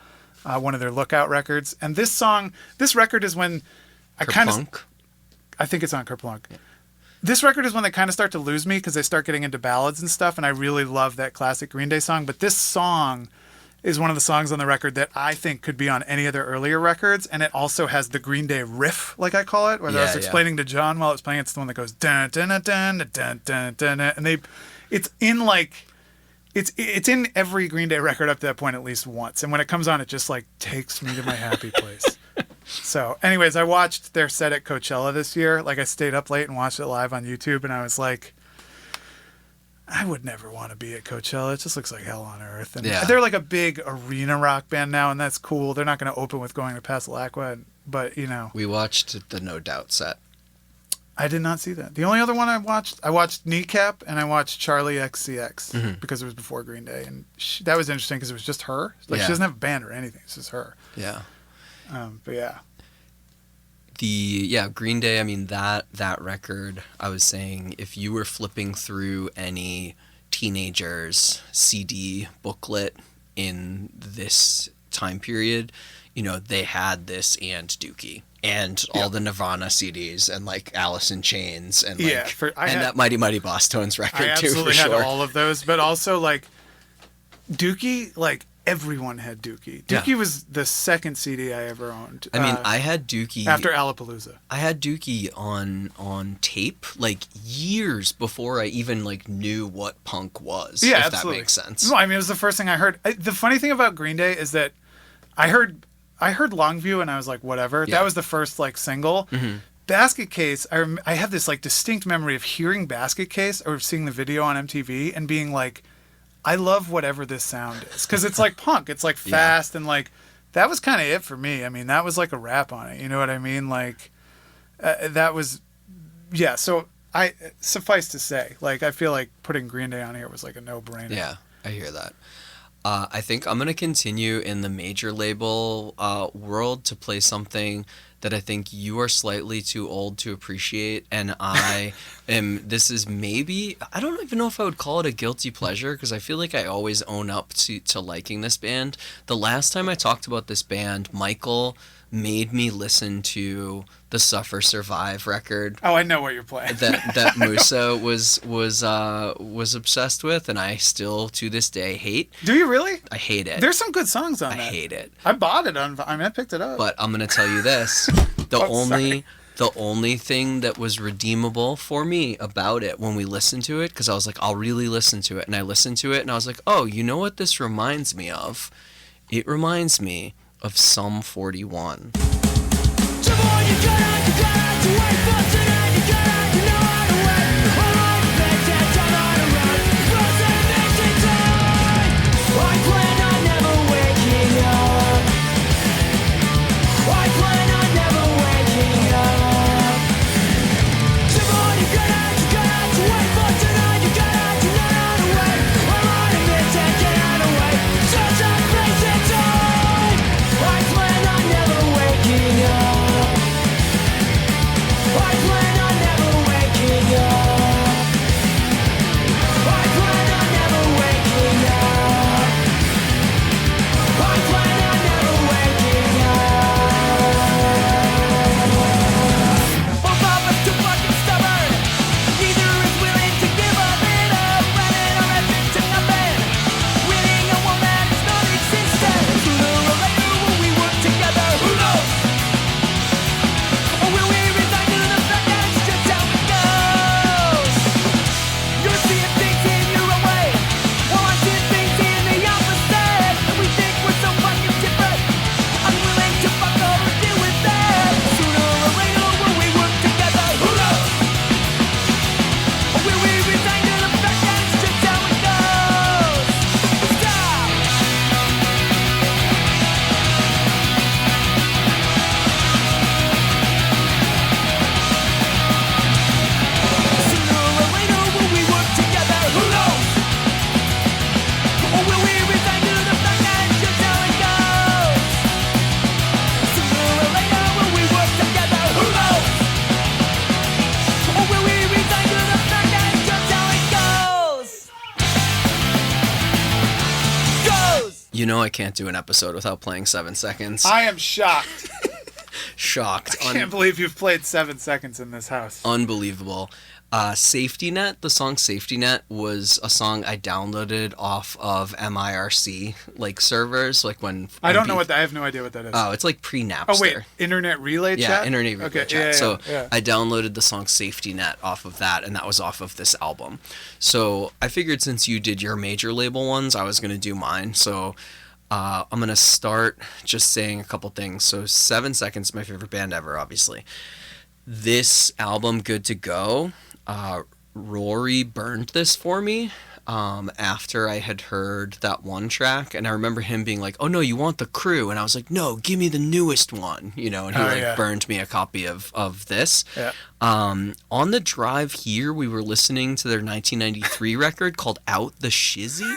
one of their Lookout records. And this record is when I think it's on Kerplunk. Yeah. This record is when they kind of start to lose me because they start getting into ballads and stuff. And I really love that classic Green Day song. But this song is one of the songs on the record that I think could be on any of their earlier records, and it also has the Green Day riff, like I call it, where I was explaining to John while it was playing. It's the one that goes dun dun dun dun dun dun dun, and it's in every Green Day record up to that point at least once, and when it comes on, it just like takes me to my happy place. So, anyways, I watched their set at Coachella this year. Like, I stayed up late and watched it live on YouTube, and I was like, I would never want to be at Coachella. It just looks like hell on earth. And they're like a big arena rock band now, and that's cool. They're not going to open with Going to Passalacqua, but, you know. We watched the No Doubt set. I did not see that. The only other one I watched Kneecap, and I watched Charlie XCX because it was before Green Day. And that was interesting because it was just her. Like, she doesn't have a band or anything. It's just her. Yeah. But yeah. Green Day, I mean, that record, I was saying, if you were flipping through any teenager's CD booklet in this time period, you know, they had this and Dookie and all the Nirvana CDs and like Alice in Chains and like that Mighty Mighty Bosstones record too. I absolutely had all of those, but also like Dookie, like everyone had Dookie. Dookie was the second CD I ever owned. I mean, I had Dookie after Alapalooza. I had Dookie on tape like years before I even like knew what punk was. Yeah, if absolutely. That makes sense. No, I mean, it was the first thing I heard. The funny thing about Green Day is that I heard Longview and I was like, whatever. Yeah. That was the first like single. Mm-hmm. Basket Case, I have this like distinct memory of hearing Basket Case or seeing the video on MTV and being like, I love whatever this sound is, because it's like punk. It's like fast and like that was kind of it for me. I mean, that was like a rap on it. You know what I mean? Like that was, yeah. So suffice to say, like I feel like putting Green Day on here was like a no-brainer. Yeah, I hear that. I think I'm gonna continue in the major label world to play something that I think you are slightly too old to appreciate, and I am. This is maybe, I don't even know if I would call it a guilty pleasure, because I feel like I always own up to liking this band. The last time I talked about this band, Michael made me listen to the Suffer Survive record. Oh, I know what you're playing. that Musa was obsessed with, and I still to this day hate. Do you really? I hate it. There's some good songs on that. I hate it. I bought it on. I picked it up. But I'm gonna tell you this: the only thing that was redeemable for me about it when we listened to it, because I was like, I'll really listen to it, and I listened to it, and I was like, oh, you know what this reminds me of? It reminds me of Sum 41. You know I can't do an episode without playing 7 Seconds. I am shocked. Shocked. I can't believe you've played 7 Seconds in this house. Unbelievable. Safety Net, the song Safety Net was a song I downloaded off of MIRC like servers, like when I don't know what that, I have no idea what that is. Oh, it's like pre-Napster. Oh wait, Internet Relay Chat? Yeah, Internet Relay Chat. So yeah. I downloaded the song Safety Net off of that, and that was off of this album. So I figured since you did your major label ones, I was going to do mine. So I'm going to start just saying a couple things. So 7 Seconds, my favorite band ever, obviously. This album, Good to Go, Rory burned this for me after I had heard that one track, and I remember him being like, oh no, you want the Crew, and I was like, no, give me the newest one, you know, and he burned me a copy of this. On the drive here, we were listening to their 1993 record called Out the Shizzy,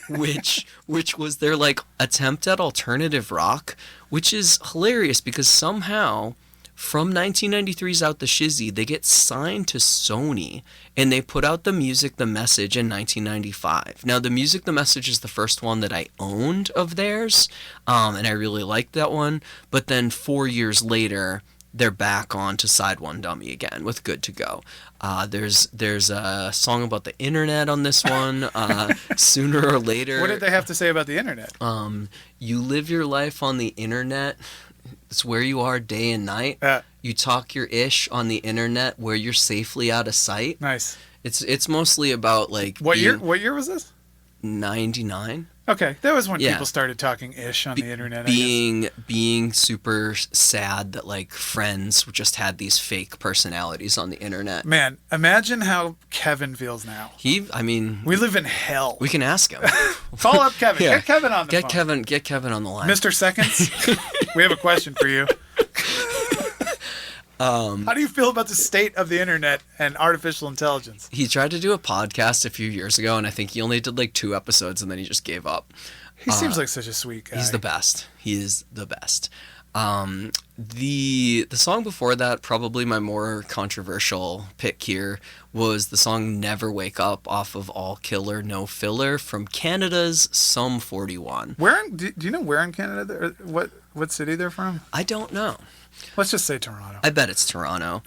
which was their like attempt at alternative rock, which is hilarious because somehow from 1993's Out the Shizzy, they get signed to Sony, and they put out the Music The Message in 1995. Now, the Music The Message is the first one that I owned of theirs, and I really liked that one. But then 4 years later, they're back on to Side One Dummy again with Good to Go. There's a song about the internet on this one. Sooner or later. What did they have to say about the internet? You live your life on the internet. It's where you are day and night. You talk your ish on the internet where you're safely out of sight. Nice. It's mostly about like What year was this? 99. Okay, that was when people started talking ish on the internet. Being super sad that like friends just had these fake personalities on the internet. Man, imagine how Kevin feels now. We live in hell. We can ask him. Call up Kevin. Yeah. Get Kevin on the phone. Get Kevin on the line. Mr. Seconds, we have a question for you. How do you feel about the state of the internet and artificial intelligence? He tried to do a podcast a few years ago, and I think he only did like 2 episodes, and then he just gave up. He seems like such a sweet guy. He's the best. He is the best. The song before that, probably my more controversial pick here, was the song Never Wake Up off of All Killer No Filler from Canada's Sum 41. Do you know where in Canada, what city they're from? I don't know. Let's just say Toronto. I bet it's Toronto.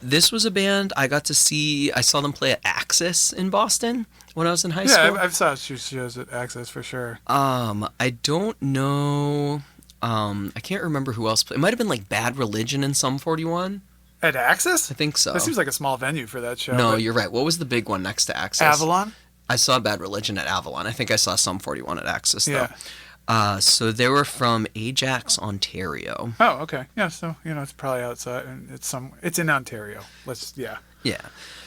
This was a band I saw them play at Axis in Boston when I was in high school. Yeah, I've saw shows at Axis for sure. I don't know. I can't remember who else played. It might have been like Bad Religion in Sum 41. At Axis? I think so. That seems like a small venue for that show. No, you're right. What was the big one next to Axis? Avalon? I saw Bad Religion at Avalon. I think I saw Sum 41 at Axis, though. Yeah. So they were from Ajax, Ontario. Oh, okay. Yeah, so, it's probably outside. And it's in Ontario. Yeah.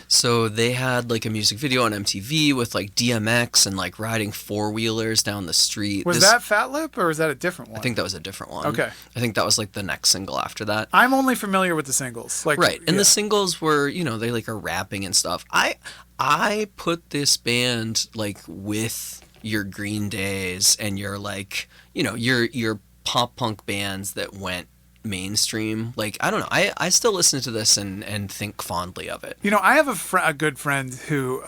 So they had like a music video on MTV with like DMX and like riding 4-wheelers down the street. Was that Fat Lip or was that a different one? I think that was a different one. Okay. I think that was like the next single after that. I'm only familiar with the singles. Right. And the singles were, they like are rapping and stuff. I put this band like with your Green Days and your like, your pop punk bands that went mainstream. Like, I don't know. I still listen to this and think fondly of it. I have a good friend who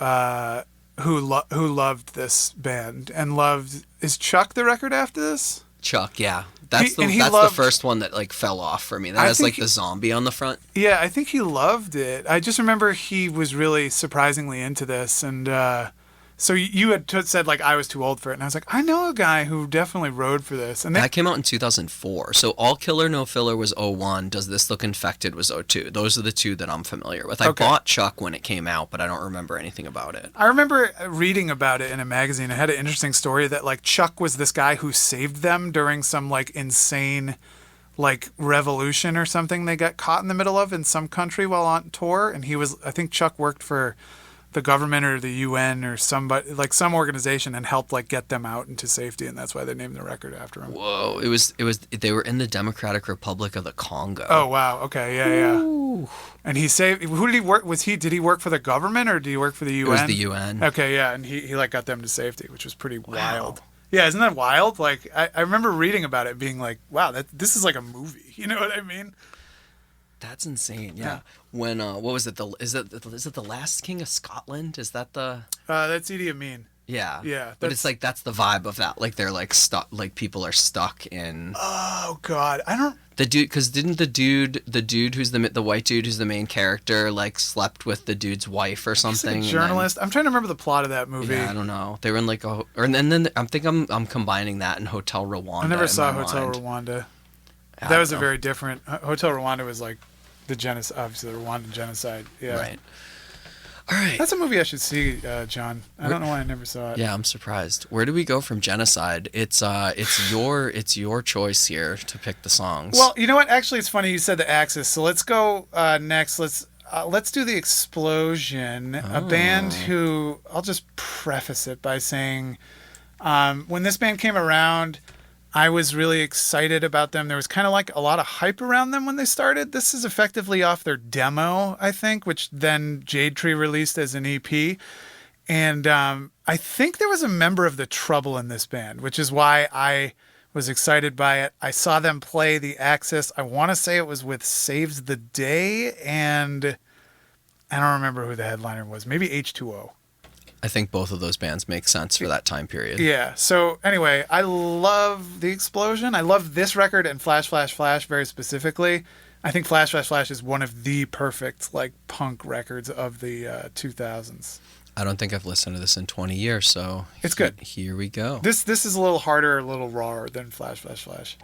loved this band and loved. Is Chuck the record after this? Chuck, yeah. That's the first one that like fell off for me. That has like the zombie on the front. Yeah, I think he loved it. I just remember he was really surprisingly into this, and so you had said like I was too old for it, and I was like, I know a guy who definitely rode for this. And that came out in 2004. So All Killer No Filler was 01. Does This Look Infected was 02. Those are the 2 that I'm familiar with. I bought Chuck when it came out, but I don't remember anything about it. I remember reading about it in a magazine. It had an interesting story that like Chuck was this guy who saved them during some like insane like revolution or something they got caught in the middle of in some country while on tour, and I think Chuck worked for the government or the UN or somebody, like some organization, and helped like get them out into safety, and that's why they named the record after him. Whoa! They were in the Democratic Republic of the Congo. Oh wow! Okay, yeah. And he saved. Who did he work? Did he work for the government or did he work for the UN? It was the UN. Okay, yeah, and he like got them to safety, which was pretty wild. Yeah, isn't that wild? Like I remember reading about it, being like, wow, this is like a movie. You know what I mean? That's insane. Yeah. When what was it? Is it the Last King of Scotland? Is that the? That's Idi Amin. Yeah. Yeah. But it's like that's the vibe of that. Like they're like stuck. Like people are stuck in. Oh God, I don't. The dude, because didn't the dude who's the white dude who's the main character like slept with the dude's wife or something? He's like a journalist. I'm trying to remember the plot of that movie. Yeah, I don't know. They were in like and then I'm combining that in Hotel Rwanda. I never saw Hotel Rwanda. That was a very different. Hotel Rwanda was like the genocide, obviously the Rwandan genocide. Yeah. Right. All right. That's a movie I should see, John. I don't know why I never saw it. Yeah, I'm surprised. Where do we go from genocide? It's your choice here to pick the songs. Well, you know what? Actually, it's funny you said the Axis. So let's go next. Let's do The Explosion, a band who I'll just preface it by saying when this band came around, I was really excited about them. There was kind of like a lot of hype around them when they started. This is effectively off their demo, I think, which then Jade Tree released as an EP. And I think there was a member of The Trouble in this band, which is why I was excited by it. I saw them play the Axis. I want to say it was with Saves the Day, and I don't remember who the headliner was. Maybe H2O. I think both of those bands make sense for that time period. Yeah. So anyway, I love The Explosion. I love this record and Flash Flash Flash very specifically. I think Flash Flash Flash is one of the perfect like punk records of the 2000s. I don't think I've listened to this in 20 years, so it's good. Here we go. This is a little harder, a little rawer than Flash Flash Flash.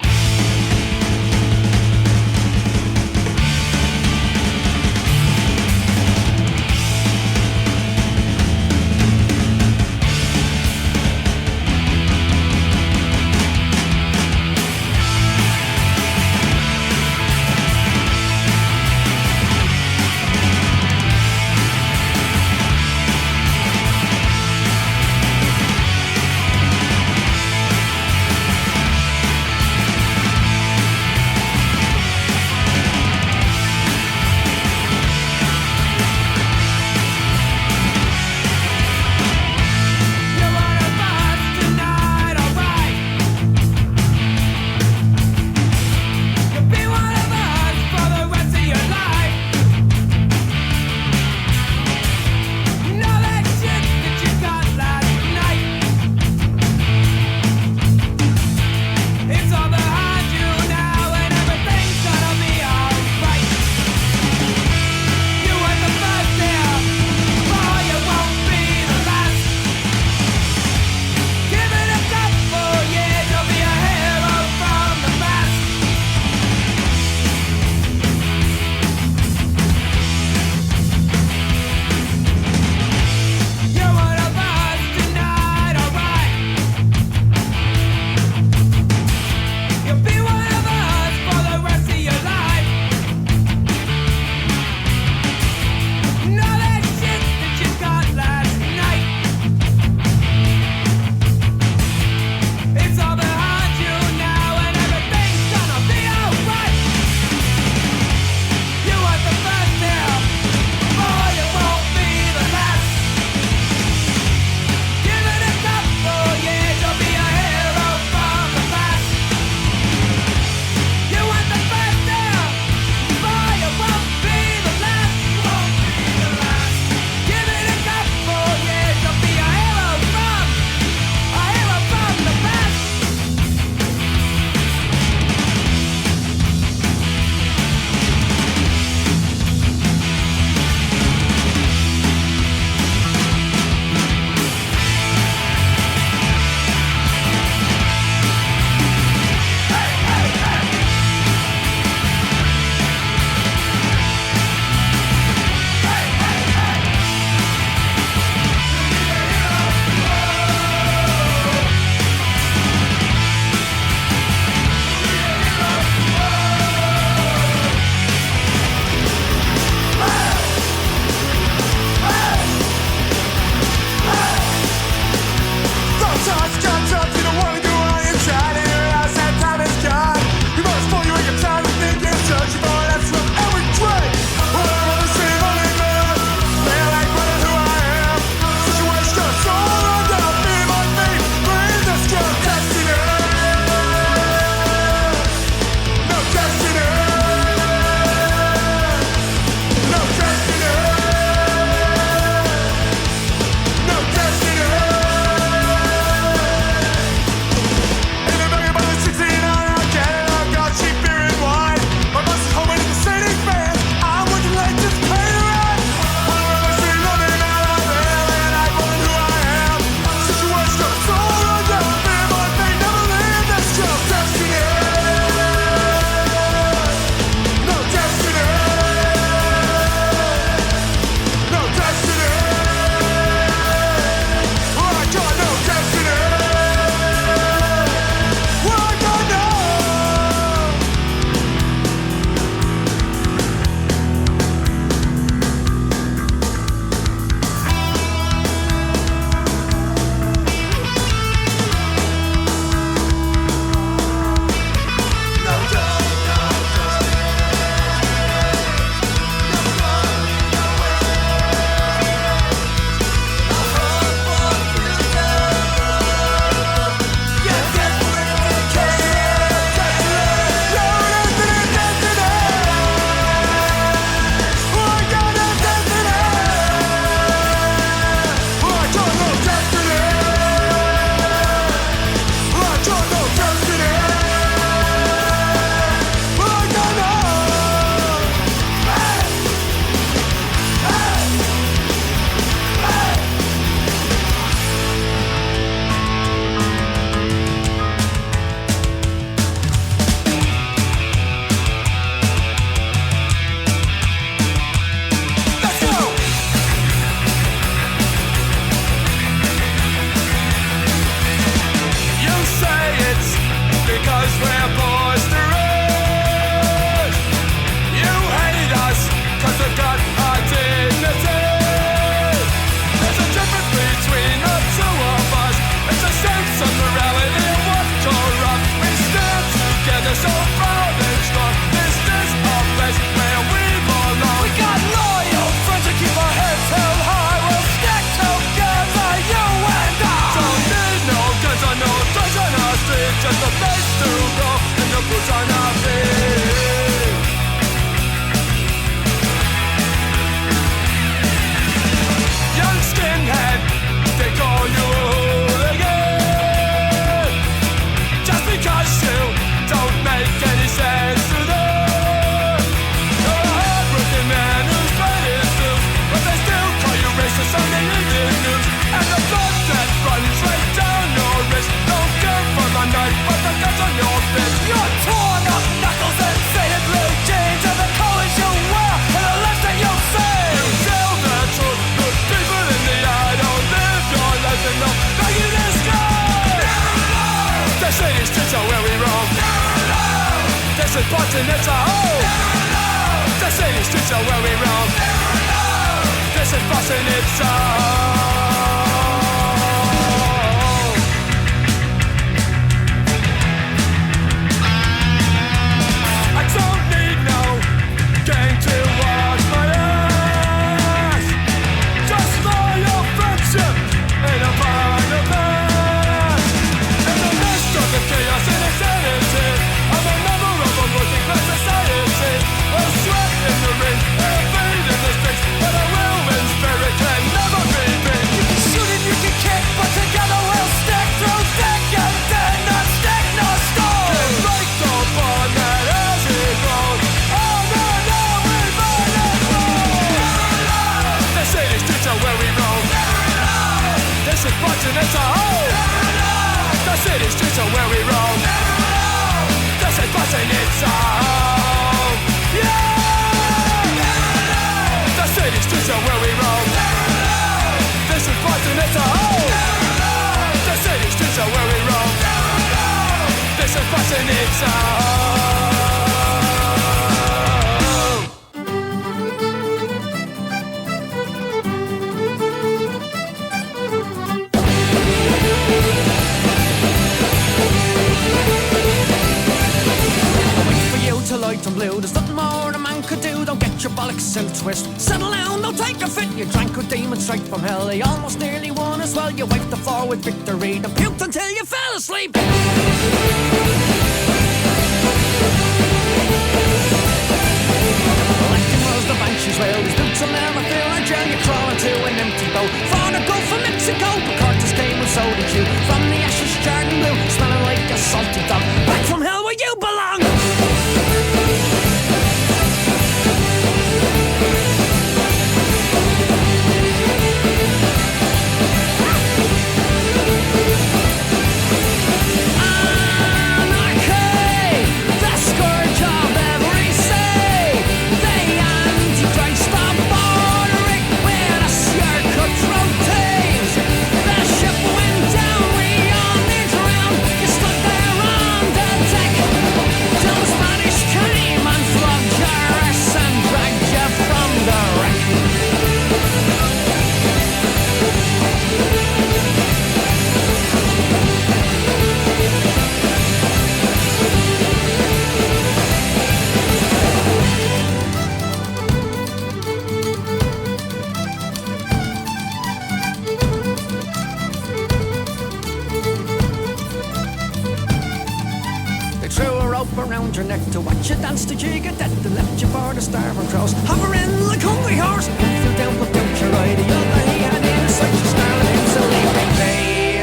This is Boston, it's a home. The city streets are where we roam. This is Boston, it's a home. I don't need no gang to wash my ass. Just loyal friendship and a fine of past. In the midst of the chaos and insanity, I'm a member of a working class society. A sweat in the rain and a fade in the streets, but a will-win spirit can never be beat. You can shoot and you can kick, but together we'll stick through thick and thin, not stick, no stone. And break the bond that has grown. On and on we fight and roll. The city streets are where we roam. This is Boston, it's a home. The city streets are where we roam. This is Boston, it's a home. Yeah! The city streets are where we roam. This is Boston, it's a home. The city streets are where we roam. This is Boston, it's a home. To light and blue, there's nothing more a man could do. Don't get your bollocks in a twist. Settle down, don't take a fit. You drank with demons straight from hell. They almost nearly won as well. You wiped the floor with victory, then puked until you fell asleep. Like it was the Banshees, well, these boots will never fill a jail. You crawl into an empty boat. Fought a go from Mexico, but Curtis came and so did you. From the ashes, charred and blue, smelling like a salty dog. Back from hell where you belong. Around your neck to watch you dance to jig at that and left you for the starving crows. Hovering like hungry horse, you feel down but don't you ride the other hand in such a snarling insulating bay.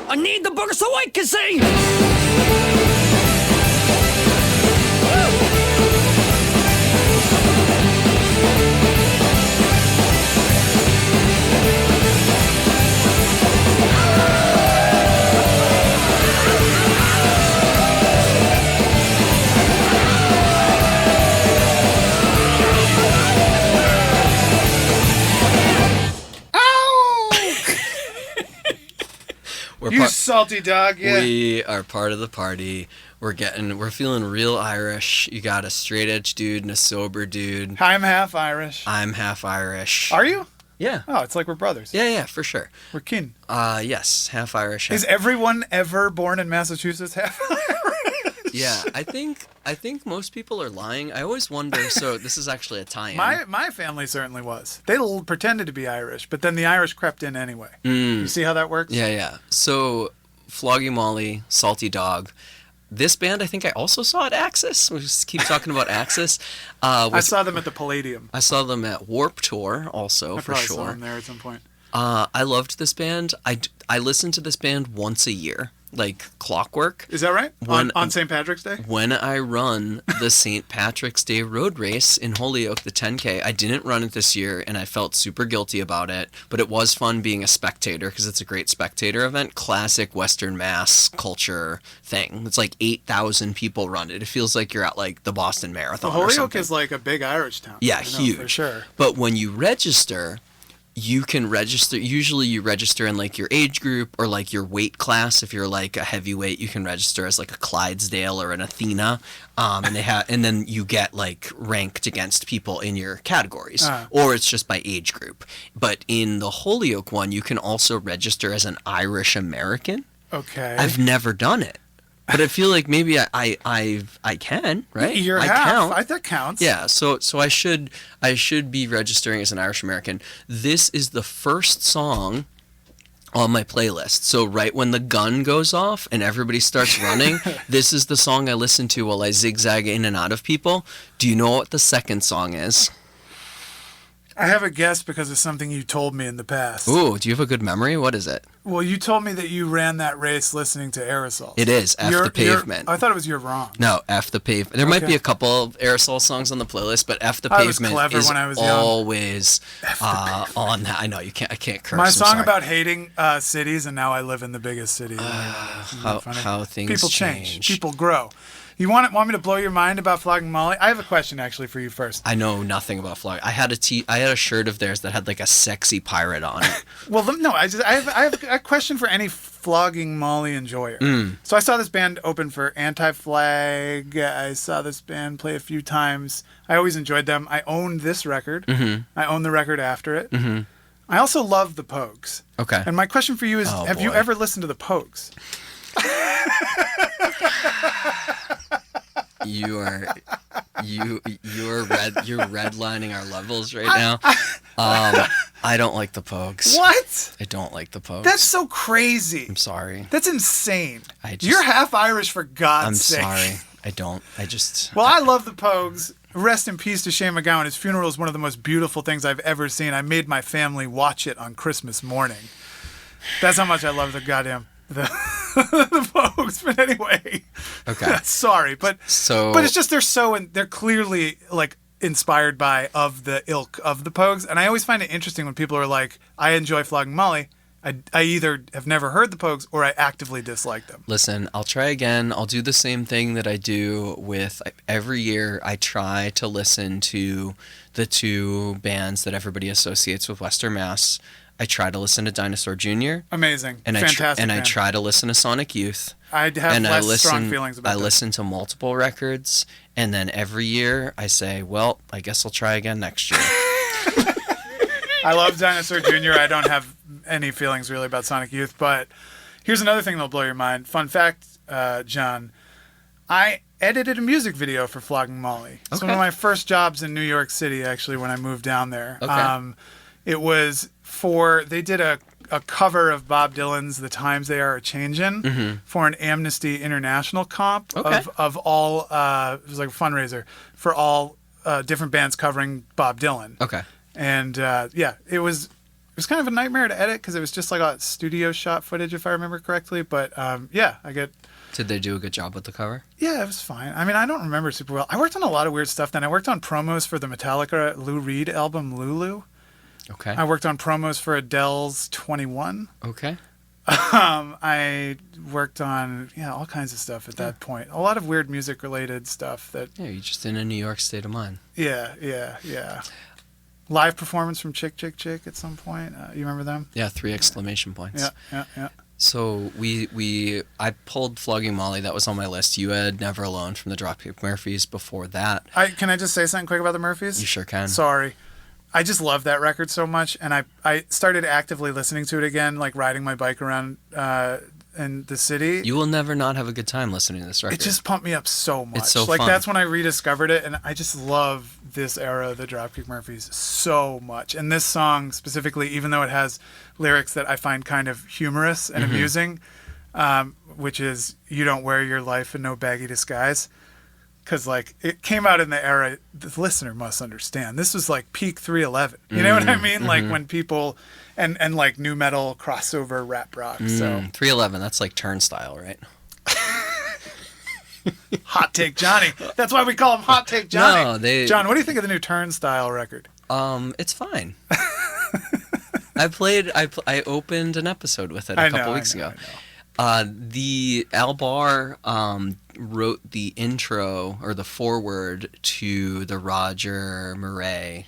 I need the bugger so I can see. You salty dog, yeah. We are part of the party. We're feeling real Irish. You got a straight edge dude and a sober dude. I'm half Irish. I'm half Irish. Are you? Yeah. Oh, it's like we're brothers. Yeah, for sure. We're kin. Yes, half Irish. Is everyone ever born in Massachusetts half Irish? Yeah, I think most people are lying. I always wonder. So this is actually a tie-in. My family certainly was. They pretended to be Irish, but then the Irish crept in anyway. You see how that works? Yeah. So Floggy Molly, Salty Dog. This band, I think I also saw at Axis. We just keep talking about Axis. I saw them at the Palladium. I saw them at Warp Tour also, for sure. I saw them there at some point. I loved this band. I listened to this band once a year, like clockwork. Is that right? On St. Patrick's Day? When I run the St. Patrick's Day road race in Holyoke, the 10K, I didn't run it this year, and I felt super guilty about it, but it was fun being a spectator because it's a great spectator event. Classic Western Mass culture thing. It's like 8,000 people run it. It feels like you're at like the Boston Marathon. Holyoke is like a big Irish town. Yeah, huge. For sure. But when you register, you can register. Usually you register in like your age group or like your weight class. If you're like a heavyweight, you can register as like a Clydesdale or an Athena. And then you get like ranked against people in your categories, or it's just by age group. But in the Holyoke one, you can also register as an Irish American. Okay. I've never done it, but I feel like maybe I can, right? You're I half. count. That counts. Yeah, so I should be registering as an Irish American. This is the first song on my playlist. So right when the gun goes off and everybody starts running, this is the song I listen to while I zigzag in and out of people. Do you know what the second song is? I have a guess because of something you told me in the past. Ooh, do you have a good memory? What is it? Well, you told me that you ran that race listening to Aerosols. It is F the Pavement. I thought it was You're Wrong. No, F the Pavement. There might be a couple of Aerosol songs on the playlist, but F the Pavement is when I was always on that. I know I can't curse. My song about hating cities, and now I live in the biggest city. How things people change, people grow. You want me to blow your mind about Flogging Molly? I have a question actually for you first. I know nothing about flogging. I had a shirt of theirs that had like a sexy pirate on it. Well, no, I have a question for any Flogging Molly enjoyer. So I saw this band open for Anti-Flag. I saw this band play a few times. I always enjoyed them. I owned this record. I own the record after it. I also love the Pogues. Okay. And my question for you is, have you ever listened to the Pogues? You're redlining our levels right now. I don't like the Pogues. What? I don't like the Pogues. That's so crazy. I'm sorry. That's insane. just- You're half Irish, for God's sake. I'm sorry. I don't. I just. Well, I love the Pogues. Rest in peace to Shane MacGowan. His funeral is one of the most beautiful things I've ever seen. I made my family watch it on Christmas morning. That's how much I love the goddamn the Pogues. But anyway, Okay. Sorry, but it's just they're clearly like inspired by of the ilk of the Pogues, and I always find it interesting when people are like, I enjoy Flogging Molly. I either have never heard the Pogues or I actively dislike them. Listen, I'll try again. I'll do the same thing that I do with every year. I try to listen to the two bands that everybody associates with Western Mass. I try to listen to Dinosaur Jr. Amazing. And Fantastic. I try to listen to Sonic Youth. I have strong feelings about that. I listen to multiple records, and then every year I say, well, I guess I'll try again next year. I love Dinosaur Jr. I don't have any feelings really about Sonic Youth, but here's another thing that'll blow your mind. Fun fact, John, I edited a music video for Flogging Molly. It's one of my first jobs in New York City, actually, when I moved down there. Okay. It was they did a cover of Bob Dylan's The Times They Are A-Changin' for an Amnesty International comp of all, it was like a fundraiser for all different bands covering Bob Dylan. Okay. And it was kind of a nightmare to edit because it was just like a studio shot footage, if I remember correctly. But Did they do a good job with the cover? Yeah, it was fine. I mean, I don't remember super well. I worked on a lot of weird stuff then. I worked on promos for the Metallica Lou Reed album Lulu. Okay. I worked on promos for Adele's 21. Okay. I worked on all kinds of stuff at that point. A lot of weird music related stuff that. Yeah, you're just in a New York state of mind. Yeah. Live performance from Chick Chick Chick at some point. You remember them? Yeah, 3 exclamation points. Yeah. So I pulled Flogging Molly. That was on my list. You had Never Alone from the Dropkick Murphys before that. Can I just say something quick about the Murphys? You sure can. Sorry. I just love that record so much, and I started actively listening to it again, like riding my bike around in the city. You will never not have a good time listening to this record. It just pumped me up so much. It's so fun. That's when I rediscovered it, and I just love this era of the Dropkick Murphys so much. And this song specifically, even though it has lyrics that I find kind of humorous and amusing, which is, you don't wear your life in no baggy disguise. Because, it came out in the era, the listener must understand. This was, peak 311. You know what I mean? Like, when people, and nu metal, crossover, rap rock, so. 311, that's like Turnstile, right? Hot Take Johnny. That's why we call him Hot Take Johnny. No, John, what do you think of the new Turnstile record? It's fine. I opened an episode with it a couple weeks ago. The Al Barr wrote the intro or the foreword to the Roger Murray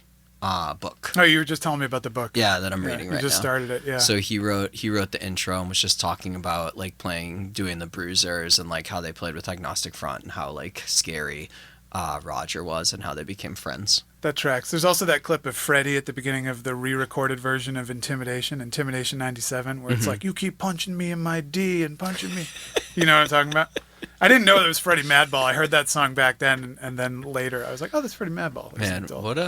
book. Oh, you were just telling me about the book. Yeah, that I'm reading right now. You just started it, yeah. So he wrote the intro and was just talking about like doing the Bruisers and like how they played with Agnostic Front and how like scary Roger was and how they became friends. That tracks. There's also that clip of Freddie at the beginning of the re-recorded version of Intimidation 97, where it's like, you keep punching me in my D and punching me. You know what I'm talking about? I didn't know it was Freddie Madball. I heard that song back then, and then later I was like, oh, that's Freddie Madball. Man, what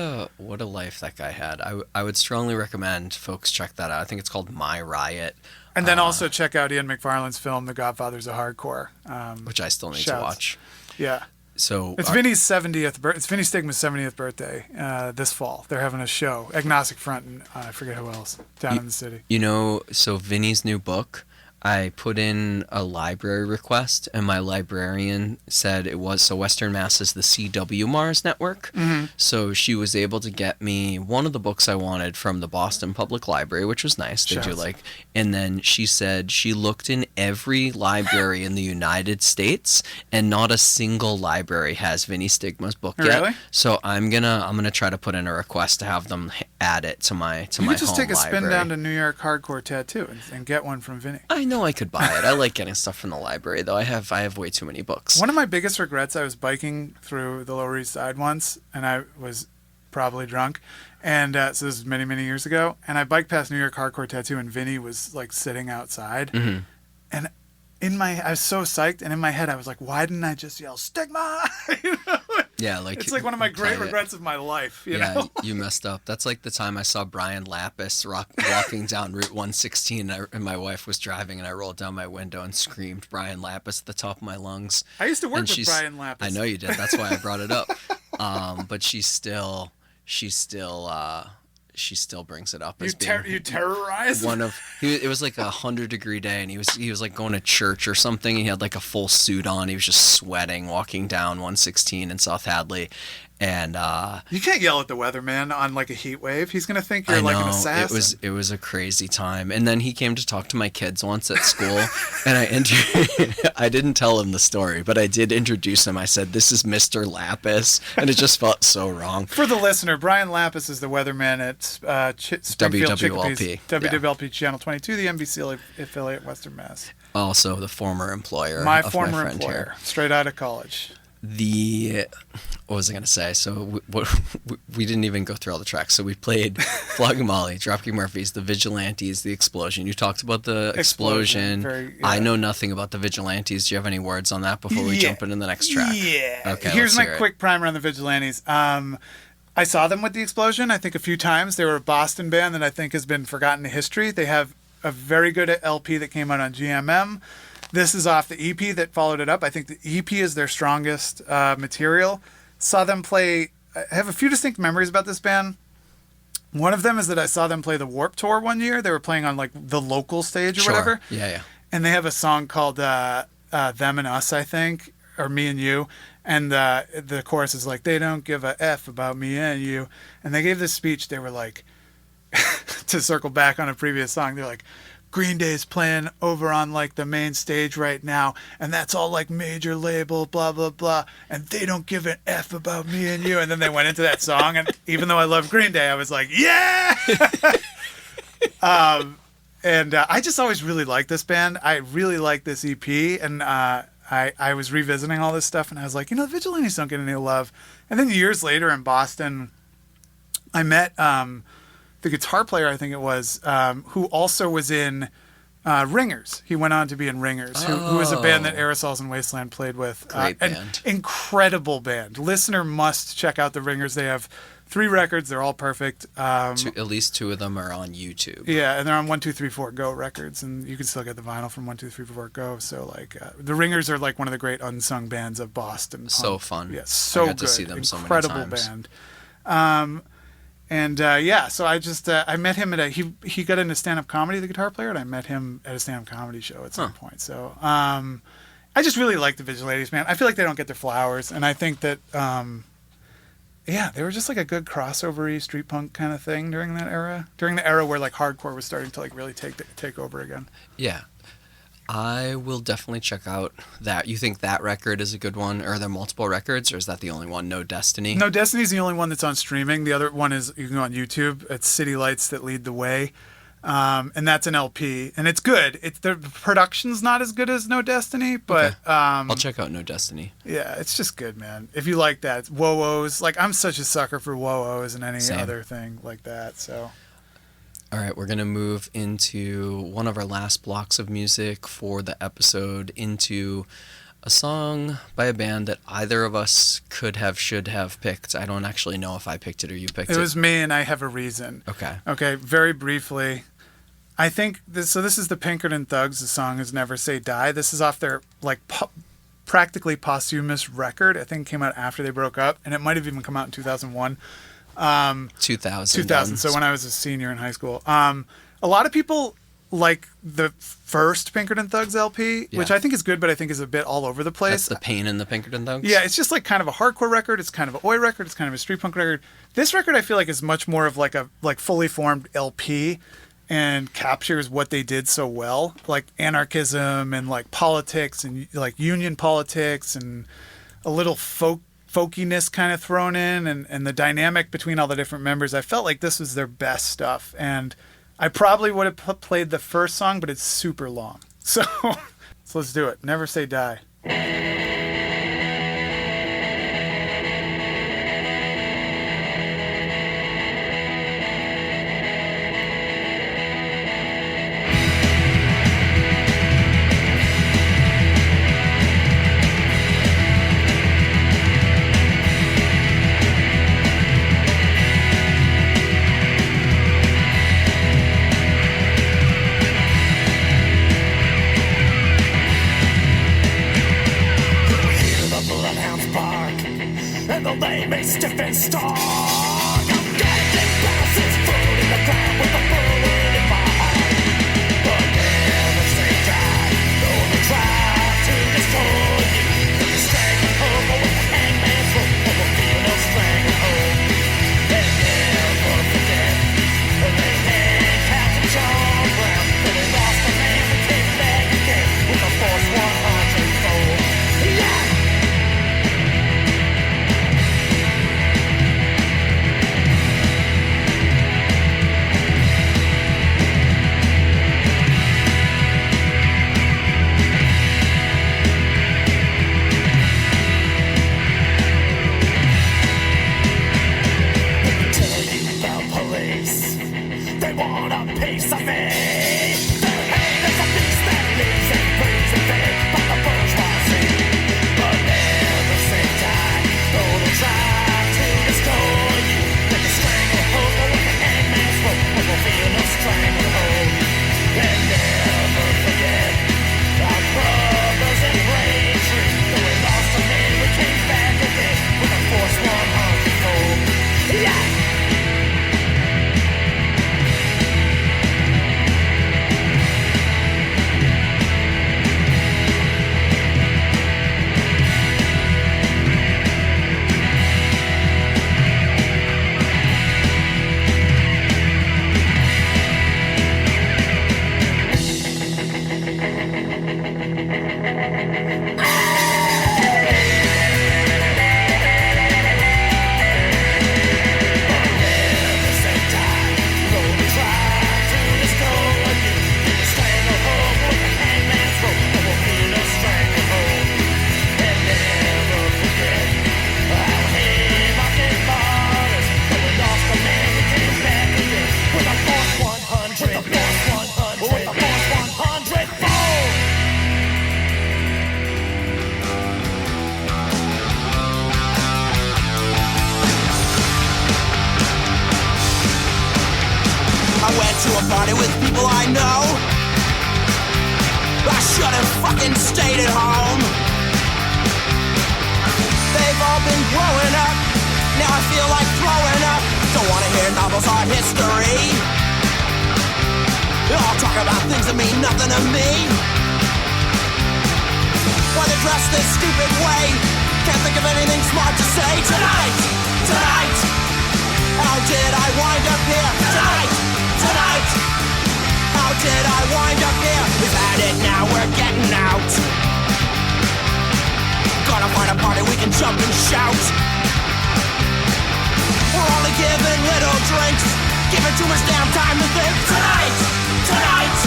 a life that guy had. I would strongly recommend folks check that out. I think it's called My Riot. And then also check out Ian McFarlane's film, The Godfathers of Hardcore. Which I still need to watch. Yeah. So it's Vinny's 70th. It's Vinny Stigma's 70th birthday this fall. They're having a show, Agnostic Front, and I forget who else down in the city. You know, so Vinny's new book, I put in a library request, and my librarian said it was, so Western Mass is the CW Mars network. Mm-hmm. So she was able to get me one of the books I wanted from the Boston Public Library, which was nice. They do like, and then she said she looked in every library in the United States, and not a single library has Vinny Stigma's book yet. Really? So I'm gonna try to put in a request to have them add it to my you my could just home take a spin library. down to New York Hardcore Tattoo and get one from Vinny. I know I could buy it. I like getting stuff from the library, though. I have way too many books. One of my biggest regrets, I was biking through the Lower East Side once, and I was probably drunk, and so this was many, many years ago, and I biked past New York Hardcore Tattoo, and Vinny was like sitting outside, and I was so psyched, and in my head I was like, why didn't I just yell Stigma? You know? Yeah, like it's like one of my great regrets of my life. You know? You messed up. That's like the time I saw Brian Lapis walking down Route 116, and my wife was driving, and I rolled down my window and screamed Brian Lapis at the top of my lungs. I used to work with Brian Lapis. I know you did. That's why I brought it up. But she still brings it up as you terrorized it was like 100-degree day, and he was like going to church or something. He had like a full suit on. He was just sweating walking down 116 in South Hadley, and you can't yell at the weatherman on like a heat wave. He's gonna think you're like an assassin. It was a crazy time. And then he came to talk to my kids once at school, and I didn't tell him the story, but I did introduce him. I said, "This is Mr. Lapis," and it just felt so wrong. For the listener, Brian Lapis is the weatherman at Springfield WWLP. WWLP Channel 22, the NBC affiliate, Western Mass. Also the former employer my of former my friend employer, here. straight out of college. What was I going to say? So we didn't even go through all the tracks. So we played Flogging Molly, Dropkick Murphys, The Vigilantes, The Explosion. You talked about The Explosion. I know nothing about The Vigilantes. Do you have any words on that before we jump into the next track? Yeah. Okay, Here's my quick primer on The Vigilantes. I saw them with The Explosion, I think, a few times. They were a Boston band that I think has been forgotten in history. They have a very good LP that came out on GMM. This is off the EP that followed it up. I think the EP is their strongest material. Saw them play. I have a few distinct memories about this band. One of them is that I saw them play the Warped Tour one year. They were playing on like the local stage or whatever. Yeah. And they have a song called Them and Us, I think, or Me and You. And the chorus is like, they don't give a F about me and you. And they gave this speech. They were like, to circle back on a previous song, they're like, Green Day's playing over on like the main stage right now, and that's all like major label, blah, blah, blah, and they don't give an F about me and you. And then they went into that song, and even though I love Green Day, I was like, yeah! I just always really liked this band. I really liked this EP, and I was revisiting all this stuff, and I was like, the Vigilantes don't get any love. And then years later in Boston, I met the guitar player, I think it was, who also was in Ringers. He went on to be in Ringers, who was a band that Aerosols and Wasteland played with. Great band. An incredible band. Listener must check out the Ringers. They have 3 records. They're all perfect. At least 2 of them are on YouTube. Yeah, and they're on 1234 Go Records, and you can still get the vinyl from 1234 Go. So, like, the Ringers are like one of the great unsung bands of Boston. So fun. Yeah, so I got good. to see them Incredible so many times. band. So I just I met him at he got into stand-up comedy, the guitar player, and I met him at a stand-up comedy show at some point. So I just really like the Vigilantes, man. I feel like they don't get their flowers, and I think that they were just like a good crossover-y street punk kind of thing during that era, during the era where like hardcore was starting to like really take over again. Yeah. I will definitely check out that. You think that record is a good one? Or are there multiple records, or is that the only one? No Destiny? No, Destiny's the only one that's on streaming. The other one is, you can go on YouTube. It's City Lights That Lead the Way. And that's an LP. And it's good. The production's not as good as No Destiny, but... Okay. I'll check out No Destiny. Yeah, it's just good, man. If you like that. Whoa-Ohs. Like, I'm such a sucker for Whoa-Ohs and any other thing like that, so... All right, we're going to move into one of our last blocks of music for the episode, into a song by a band that either of us should have picked. I don't actually know if I picked it or you picked it. It was me, and I have a reason. Okay, very briefly. I think this is the Pinkerton Thugs. The song is Never Say Die. This is off their practically posthumous record. I think it came out after they broke up, and it might have even come out in 2001. 2000. So when I was a senior in high school. A lot of people like the first Pinkerton Thugs LP, which I think is good, but I think is a bit all over the place. That's the Pain in the Pinkerton Thugs? Yeah, it's just like kind of a hardcore record. It's kind of a oi record. It's kind of a street punk record. This record I feel like is much more of like a fully formed LP and captures what they did so well, like anarchism and like politics and like union politics and a little folkiness kind of thrown in, and the dynamic between all the different members. I felt like this was their best stuff, and I probably would have played the first song, but it's super long. So let's do it. Never Say Die. Stiff and stark. I'm getting bounces, food in the ground with a bullet in my heart. But never say die, though they try to destroy you. The stranglehold, but with the hangman's rope, there will feel no stranglehold. And never forget, they hang Captain John Brown. When they lost a man, we came back again with a force 100-fold. Yeah! They want a piece of me. Their hate is a beast that lives and breathes and fed by the bourgeoisie. But never say die, though they try to destroy you. They can stranglehold, but with the hangman's rope, there will feel no stranglehold. And never forget our brothers in Braintree. Though we lost a man, we came back again with a force 100-fold. Yeah! How did I wind up here? We've had it now. now we're getting out. Gonna find a party we can jump and shout. We're only given little drinks, giving too much damn time to think. Tonight, tonight,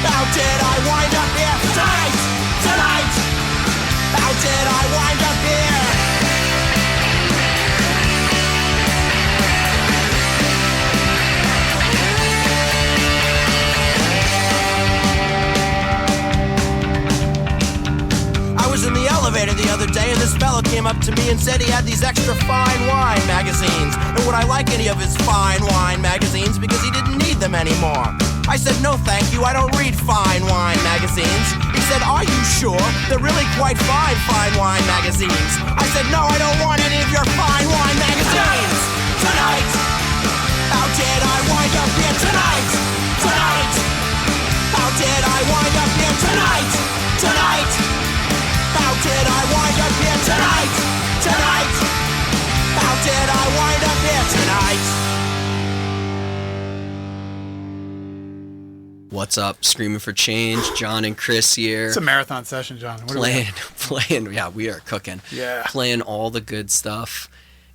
how did I wind up here? Tonight, tonight, how did I wind up here? I was in the elevator the other day and this fellow came up to me and said he had these extra fine wine magazines. And would I like any of his fine wine magazines because he didn't need them anymore? I said, no thank you, I don't read fine wine magazines. He said, are you sure? They're really quite fine wine magazines. I said, no, I don't want any of your fine wine magazines. Tonight, how did I wind up here? Tonight, tonight, how did I wind up here? Tonight, tonight, how did I wind up here? Tonight, tonight, how did I wind up here? Tonight. What's up? Screaming for Change. Jon and Chris here. It's a marathon session, John. What Playing. Yeah, we are cooking. Yeah. Playing all the good stuff.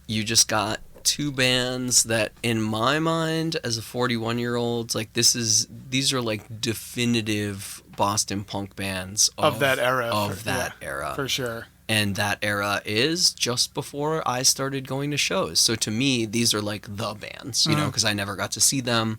You just got two bands that, in my mind, as a 41-year-old, like these are like definitive Boston punk bands of that era. Era. For sure. And that era is just before I started going to shows. So to me, these are like the bands, you know, because I never got to see them.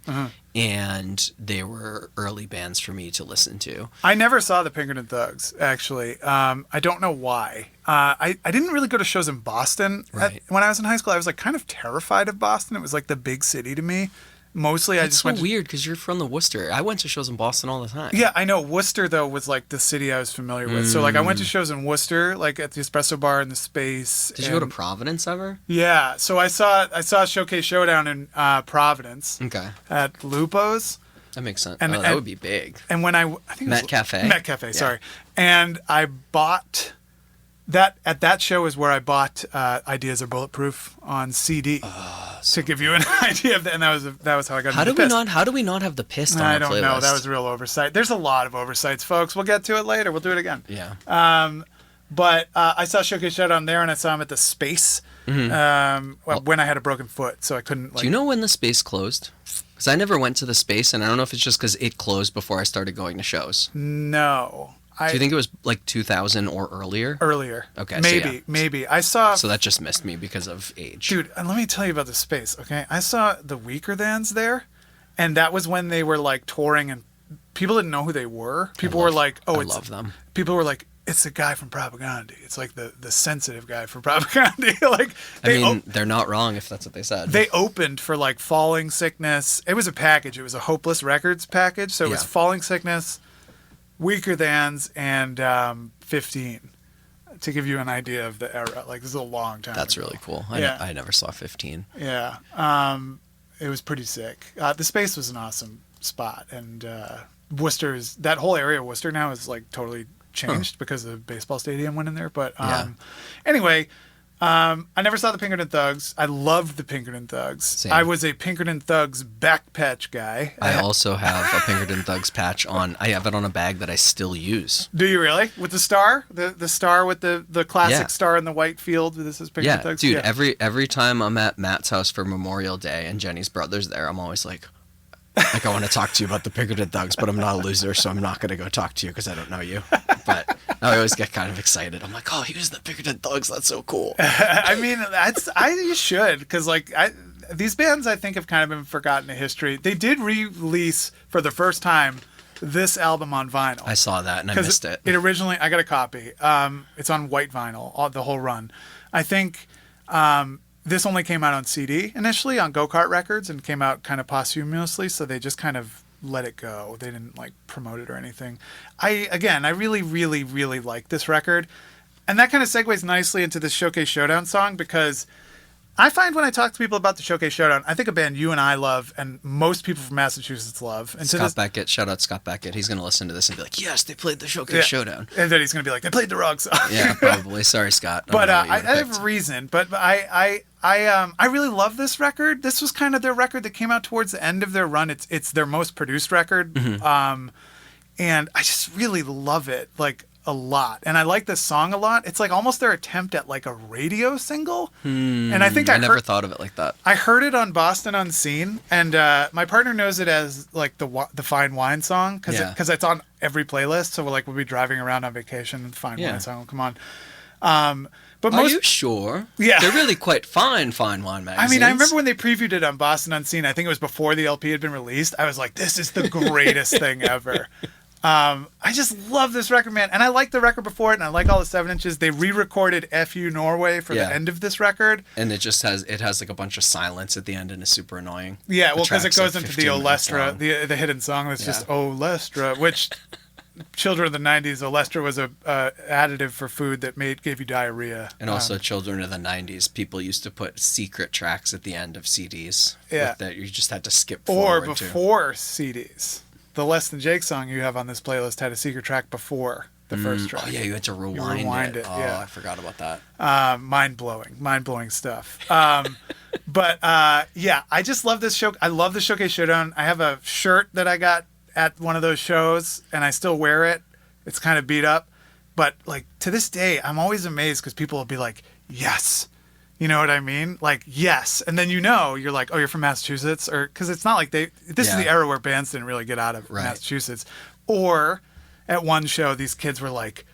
And they were early bands for me to listen to. I never saw the Pinkerton Thugs, actually. I don't know why. I didn't really go to shows in Boston. Right. When I was in high school, I was like kind of terrified of Boston. It was like the big city to me. Mostly, It's so weird because you're from the Worcester. I went to shows in Boston all the time. Yeah, I know. Worcester, though, was like the city I was familiar with. So, like, I went to shows in Worcester, like at the Espresso Bar in the Space. Did you go to Providence ever? Yeah. So I saw Showcase Showdown in Providence. Okay. At Lupo's. That makes sense. And, that would be big. And when I think Met Cafe. Met Cafe, Yeah. sorry. And I bought that at that show is where I bought Ideas Are Bulletproof on CD. To give you an idea of that, and that was how I got. How into do the we Pissed. not? How do we not have the Pissed on I our don't playlist? know. That was a real oversight. There's a lot of oversights, folks. We'll get to it later. We'll do it again. Yeah. But I saw Showcase Showdown there, and I saw him at the Space when I had a broken foot, so I couldn't. Like, do you know when the Space closed? Because I never went to the Space, and I don't know if it's just because it closed before I started going to shows. No. Do you think it was like 2000 or earlier? Earlier. Okay. Maybe. I saw. So that just missed me because of age. Dude, and let me tell you about the Space, okay? I saw the Weaker Thans there, and that was when they were like touring, and people didn't know who they were. People were like, "Oh, I it's." love them. People were like, "It's the guy from Propaganda." It's like the sensitive guy from Propaganda. Like, they're not wrong if that's what they said. They opened for like Falling Sickness. It was a package. It was a Hopeless Records package. So it was Falling Sickness, Weaker Thans, and 15, to give you an idea of the era. Like, this is a long time That's ago. really cool. Yeah. I never saw 15. Yeah. It was pretty sick. The Space was an awesome spot. And that whole area of Worcester now is like totally changed because the baseball stadium went in there. But anyway, I never saw the Pinkerton Thugs. I loved the Pinkerton Thugs. Same. I was a Pinkerton Thugs backpatch guy. I also have a Pinkerton Thugs patch on. I have it on a bag that I still use. Do you really? With the star? The star with the classic star in the white field? This is Pinkerton Thugs? Dude, every time I'm at Matt's house for Memorial Day and Jenny's brother's there, I'm always like I want to talk to you about the Pinkerton Thugs, but I'm not a loser, so I'm not going to go talk to you because I don't know you. But I always get kind of excited. I'm like, oh, he was the Pinkerton Thugs. That's so cool. I mean, you should, because like these bands I think have kind of been forgotten in history. They did release for the first time this album on vinyl. I saw that and I missed it. It originally, I got a copy. It's on white vinyl, the whole run. I think this only came out on CD initially on Go-Kart Records and came out kind of posthumously, so they just kind of let it go. They didn't like promote it or anything. I really, really, really like this record. And that kind of segues nicely into the Showcase Showdown song, because I find when I talk to people about the Showcase Showdown, I think a band you and I love and most people from Massachusetts love. And Scott Beckett, shout out Scott Beckett. He's going to listen to this and be like, yes, they played the Showcase Showdown. And then he's going to be like, they played the wrong song. Yeah, probably. Sorry, Scott. But I have a reason. But I really love this record. This was kind of their record that came out towards the end of their run. It's their most produced record. Mm-hmm. And I just really love it, like, a lot. And I like this song a lot. It's like almost their attempt at like a radio single. And I think I never thought of it like that. I heard it on Boston Unseen, and my partner knows it as like the Fine Wine song because it's on every playlist. So we'll be driving around on vacation and the Fine Wine song will come on. But Are you sure? Yeah. They're really quite fine wine magazines. I mean, I remember when they previewed it on Boston Unseen. I think it was before the LP had been released. I was like, this is the greatest thing ever. I just love this record, man. And I like the record before it, and I like all the 7 inches. They re-recorded FU Norway for the end of this record. And it has like a bunch of silence at the end and it's super annoying. Yeah, well, because it goes into the Olestra, the hidden song that's just Olestra, which... Children of the 90s, Olestra was a additive for food that gave you diarrhea. And also Children of the 90s, people used to put secret tracks at the end of CDs. Yeah. That you just had to skip forward to. Or before CDs. The Less Than Jake song you have on this playlist had a secret track before the first track. Oh, yeah, you had to rewind it. Oh, yeah. I forgot about that. Mind-blowing stuff. But, I just love this show. I love the Showcase Showdown. I have a shirt that I got at one of those shows, and I still wear it. It's kind of beat up, but like to this day, I'm always amazed because people will be like, "Yes," you know what I mean? Like, yes, and then you're like, "Oh, you're from Massachusetts," or because it's not like this is the era where bands didn't really get out of Massachusetts. Or at one show, these kids were like,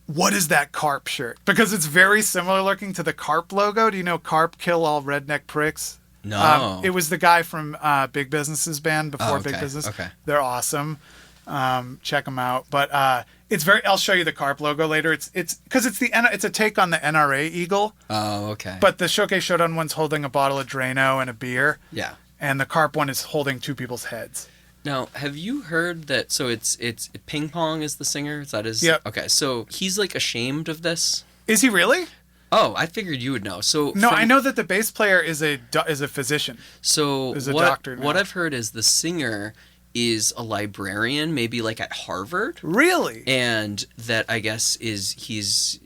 "What is that Carp shirt?" Because it's very similar looking to the Carp logo. Do you know Carp Kill All Redneck Pricks? No. It was the guy from Big Business's band before Big Business. Okay. They're awesome. Check them out. But it's I'll show you the Carp logo later. It's because it's a take on the NRA Eagle. Oh, okay. But the Showcase Showdown one's holding a bottle of Drano and a beer. Yeah. And the Carp one is holding 2 people's heads. Now, have you heard that? So it's Ping Pong is the singer. Is that his? Yep. Okay, so he's like ashamed of this. Is he really? Oh, I figured you would know. So no, I know that the bass player is a physician. So is a doctor now. What I've heard is the singer is a librarian, maybe like at Harvard. Really? And that I guess he's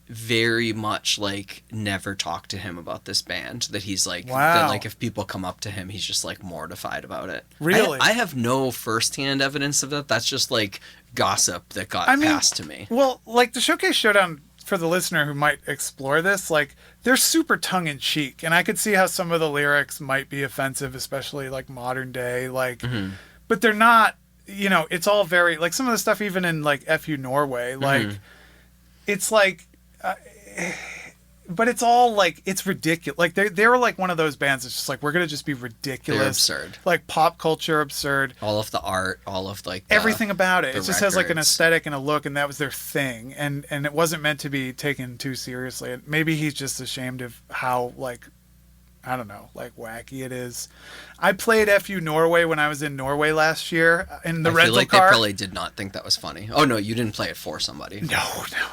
very much like never talk to him about this band. That he's like that like if people come up to him, he's just like mortified about it. Really? I have no firsthand evidence of that. That's just like gossip that got passed to me. Well, like the Showcase Showdown. For the listener who might explore this, like they're super tongue-in-cheek, and I could see how some of the lyrics might be offensive, especially like modern day, like, but they're not. It's all very like some of the stuff even in like FU Norway, like it's like, but it's all like it's ridiculous. Like they were like one of those bands that's just like we're gonna just be ridiculous, they're absurd, like pop culture absurd. All of the art, all of like everything about it. It just has like an records. aesthetic and a look, and that was their thing. And it wasn't meant to be taken too seriously. And maybe he's just ashamed of how like I don't know, like wacky it is. I played FU Norway when I was in Norway last year in the rental car. I feel like they probably did not think that was funny. Oh no, you didn't play it for somebody. No.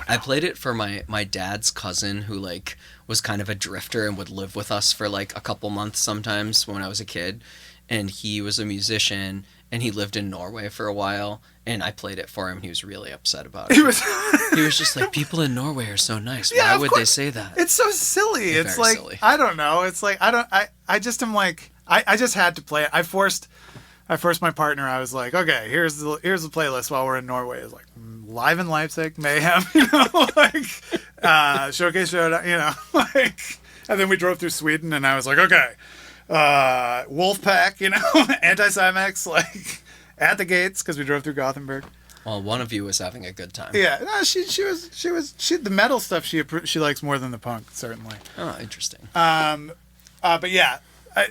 I played it for my dad's cousin who like was kind of a drifter and would live with us for like a couple months sometimes when I was a kid. And he was a musician and he lived in Norway for a while. And I played it for him and he was really upset about it. He was just like, people in Norway are so nice. Why would they say that? It's so silly. It's like, silly. I don't know. It's like, I just am like, I just had to play it. I forced my partner. I was like, okay, here's the playlist while we're in Norway. It's like Live in Leipzig, Mayhem, like Showcase Showdown, like, and then we drove through Sweden and I was like, okay, Wolfpack, Anti-Cymex, like At the Gates because we drove through Gothenburg. Well, one of you was having a good time. Yeah, no, she the metal stuff she likes more than the punk, certainly. Oh, interesting. But yeah,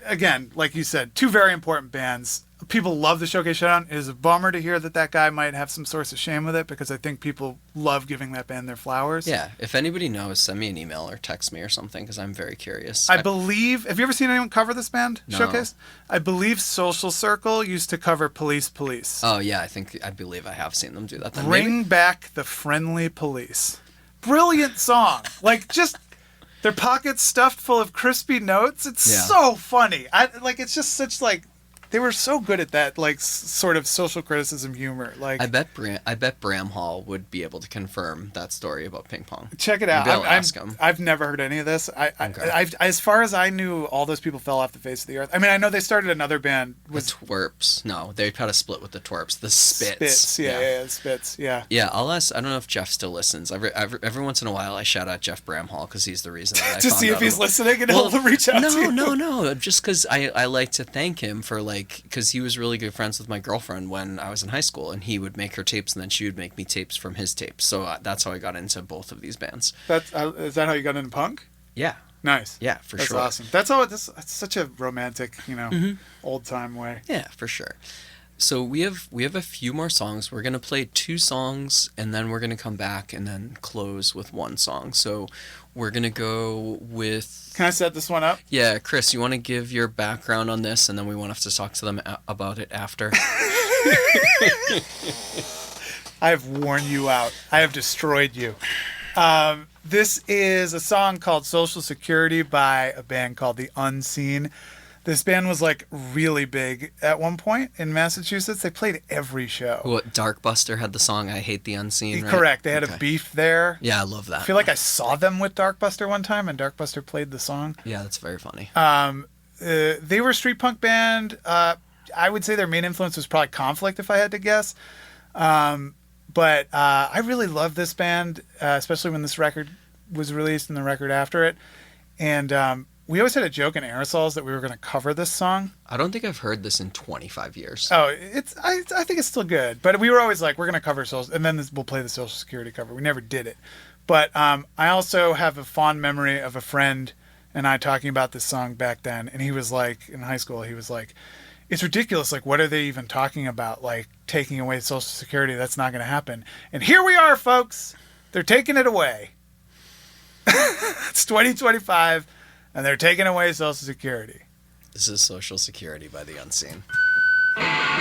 again, like you said, 2 very important bands. People love the Showcase Showdown. It is a bummer to hear that guy might have some source of shame with it because I think people love giving that band their flowers. Yeah, if anybody knows, send me an email or text me or something because I'm very curious. I believe, have you ever seen anyone cover this band, No. Showcase? I believe Social Circle used to cover Police. Oh yeah, I believe I have seen them do that. Then Bring back the friendly police. Brilliant song. Like just their pockets stuffed full of crispy notes. It's so funny. It's just such like they were so good at that, like sort of social criticism humor. Like I bet Bramhall would be able to confirm that story about ping pong. Check it out. Maybe I'll ask him. I've never heard any of this. As far as I knew, all those people fell off the face of the earth. I mean, I know they started another band. The Twerps. No, they had a split with the Twerps. The Spits. Yeah, Spits. Yeah. Yeah, I'll ask. I don't know if Jeff still listens. Every once in a while, I shout out Jeff Bramhall because he's the reason that I to found see out if he's about- listening and he'll reach out to you. No. Just because I like to thank him for because he was really good friends with my girlfriend when I was in high school, and he would make her tapes, and then she would make me tapes from his tapes. So that's how I got into both of these bands. Is that how you got into punk? Yeah. Nice. Yeah, for That's sure. awesome. That's all. It's such a romantic, old time way. Yeah, for sure. So we have a few more songs. We're gonna play 2 songs, and then we're gonna come back and then close with 1 song. So we're gonna go with. Can I set this one up? Yeah, Chris, you want to give your background on this, and then we won't have to talk to them about it after. I have worn you out. I have destroyed you. This is a song called Social Security by a band called The Unseen. This band was like really big at one point in Massachusetts. They played every show. What, Darkbuster had the song I Hate the Unseen, right? Correct. They had a beef there. Yeah, I love that. I feel like I saw them with Darkbuster one time, and Darkbuster played the song. Yeah, that's very funny. They were a street punk band. I would say their main influence was probably Conflict, if I had to guess. But I really love this band, especially when this record was released and the record after it. And we always had a joke in Aerosols that we were going to cover this song. I don't think I've heard this in 25 years. Oh, I think it's still good. But we were always like, we're going to cover Social, and then we'll play the Social Security cover. We never did it. But I also have a fond memory of a friend and I talking about this song back then. And he was like, in high school, he was like, it's ridiculous. Like, what are they even talking about? Like, taking away Social Security? That's not going to happen. And here we are, folks. They're taking it away. It's 2025, and they're taking away Social Security. This is Social Security by The Unseen. Hey!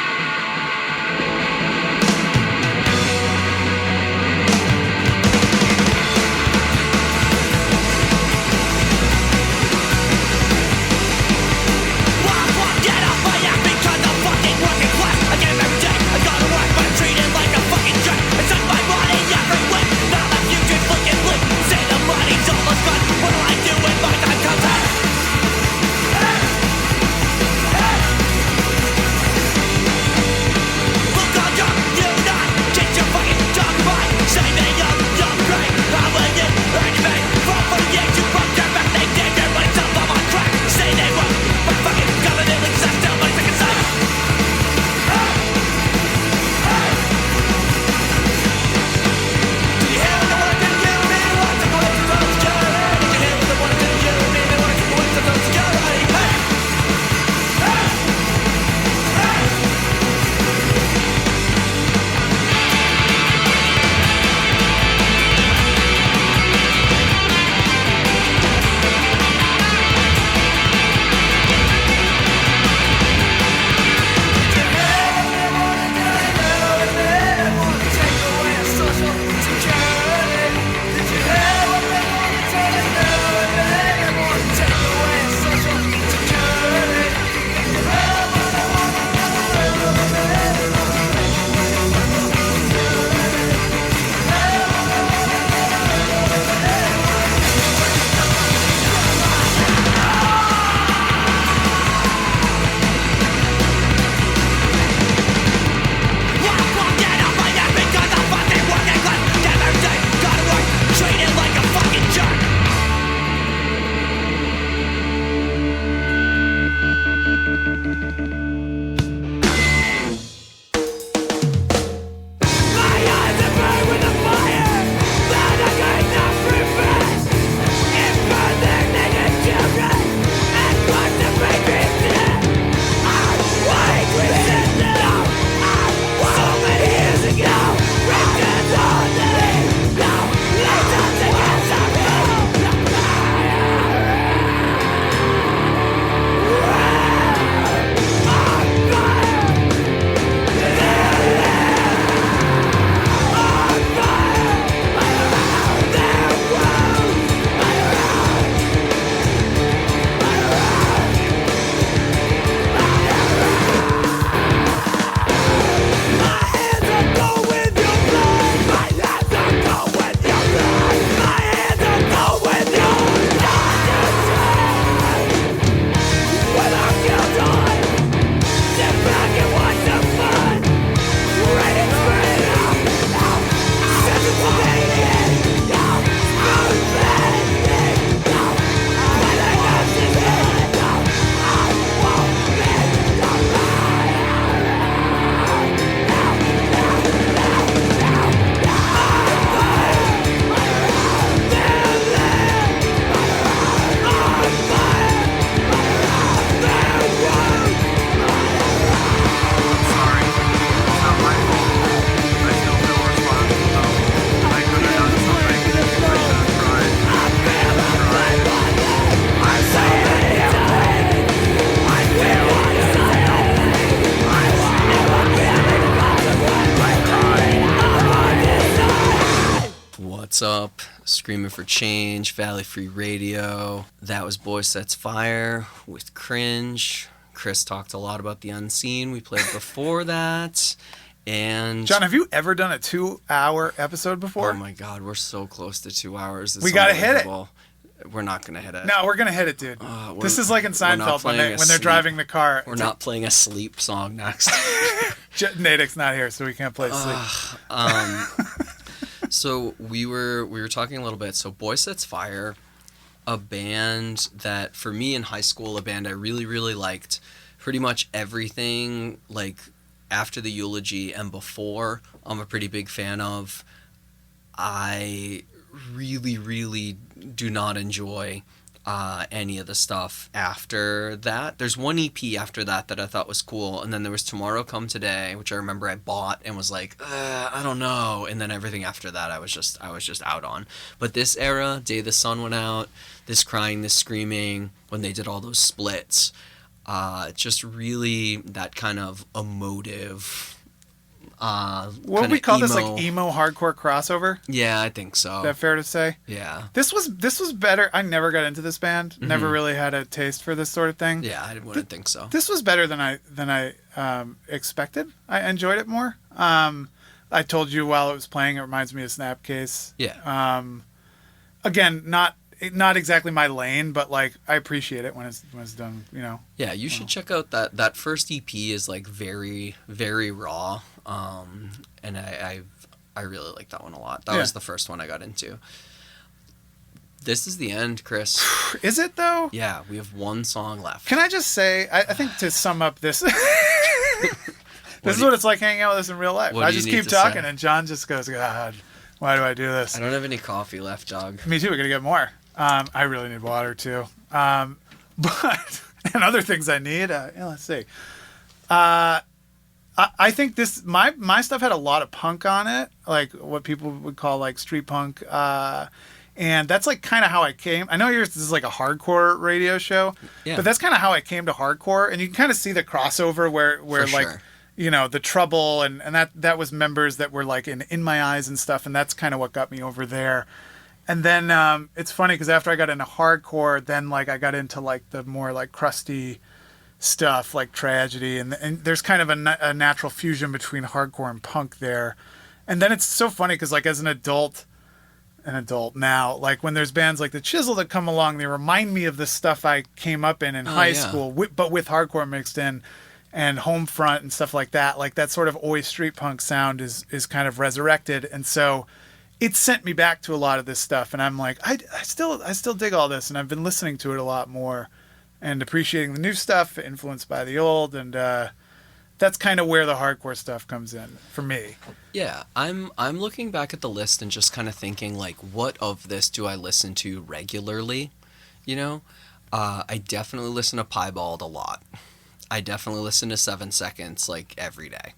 What's Up, Screaming for Change, Valley Free Radio. That was Boy Sets Fire with Cringe. Chris talked a lot about The Unseen. We played before that. And John, have you ever done a 2-hour episode before? Oh my God, we're so close to 2 hours. It's we gotta hit it. We're not gonna hit it. No, we're gonna hit it, dude. This is like in Seinfeld when they're driving the car. We're not playing a sleep song next. Natick's not here, so we can't play sleep. So we were talking a little bit. So Boy Sets Fire, a band that for me in high school, a band I really, really liked. Pretty much everything like after the Eulogy and before, I'm a pretty big fan of. I really, really do not enjoy any of the stuff after that. There's one EP after that I thought was cool, and then there was Tomorrow Come Today, which I remember I bought and was like, I don't know. And then everything after that I was just out on. But this era, Day the Sun Went Out, This Crying, This Screaming, when they did all those splits, just really that kind of emotive. What we call emo. this, like emo hardcore crossover? Yeah, I think so. Is that fair to say? Yeah. This was better. I never got into this band. Mm-hmm. Never really had a taste for this sort of thing. Yeah, I wouldn't think so. This was better than I expected. I enjoyed it more. I told you while it was playing, it reminds me of Snapcase. Yeah. Again, not exactly my lane, but like I appreciate it when it's done. You know. Yeah, you should check out that first EP is like very, very raw. And I really like that one a lot. That was the first one I got into. This is the end, Chris. Is it though? Yeah, we have one song left. Can I just say, I think to sum up this, this is what it's like hanging out with us in real life. I just keep talking and John just goes, God, why do I do this? I don't have any coffee left, dog. Me too, we're going to get more. I really need water too. But, and other things I need, let's see. I think this my stuff had a lot of punk on it, like what people would call like street punk, and that's like kind of how I came. I know this is like a hardcore radio show, but that's kind of how I came to hardcore, and you can kind of see the crossover where like you know the Trouble and that was members that were like in My Eyes and stuff, and that's kind of what got me over there. And then it's funny because after I got into hardcore, then like I got into like the more like crusty stuff like Tragedy, and there's kind of a natural fusion between hardcore and punk there. And then it's so funny because like as an adult now, like when there's bands like The Chisel that come along, they remind me of the stuff I came up in high school, but with hardcore mixed in, and Homefront and stuff like that. Like that sort of oi street punk sound is kind of resurrected, and so it sent me back to a lot of this stuff. And I'm like, I still dig all this, and I've been listening to it a lot more and appreciating the new stuff influenced by the old, and that's kind of where the hardcore stuff comes in for me. Yeah, I'm looking back at the list and just kind of thinking like, what of this do I listen to regularly? You know, I definitely listen to Piebald a lot. I definitely listen to 7 Seconds like every day.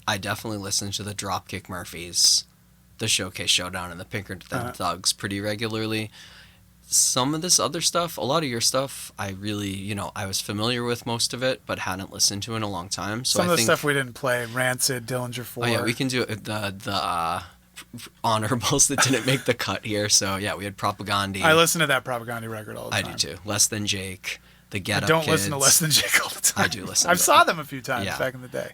I definitely listen to the Dropkick Murphys, the Showcase Showdown, and the Pinkerton Thugs pretty regularly. Some of this other stuff, a lot of your stuff, I really, I was familiar with most of it, but hadn't listened to in a long time. So some of the stuff we didn't play, Rancid, Dillinger 4. Oh yeah, we can do the honorables that didn't make the cut here. So yeah, we had Propagandhi. I listen to that Propagandhi record all the time. I do too. Less Than Jake, the Get Up Kids. I don't listen to Less Than Jake all the time. I do listen. I saw them a few times back in the day.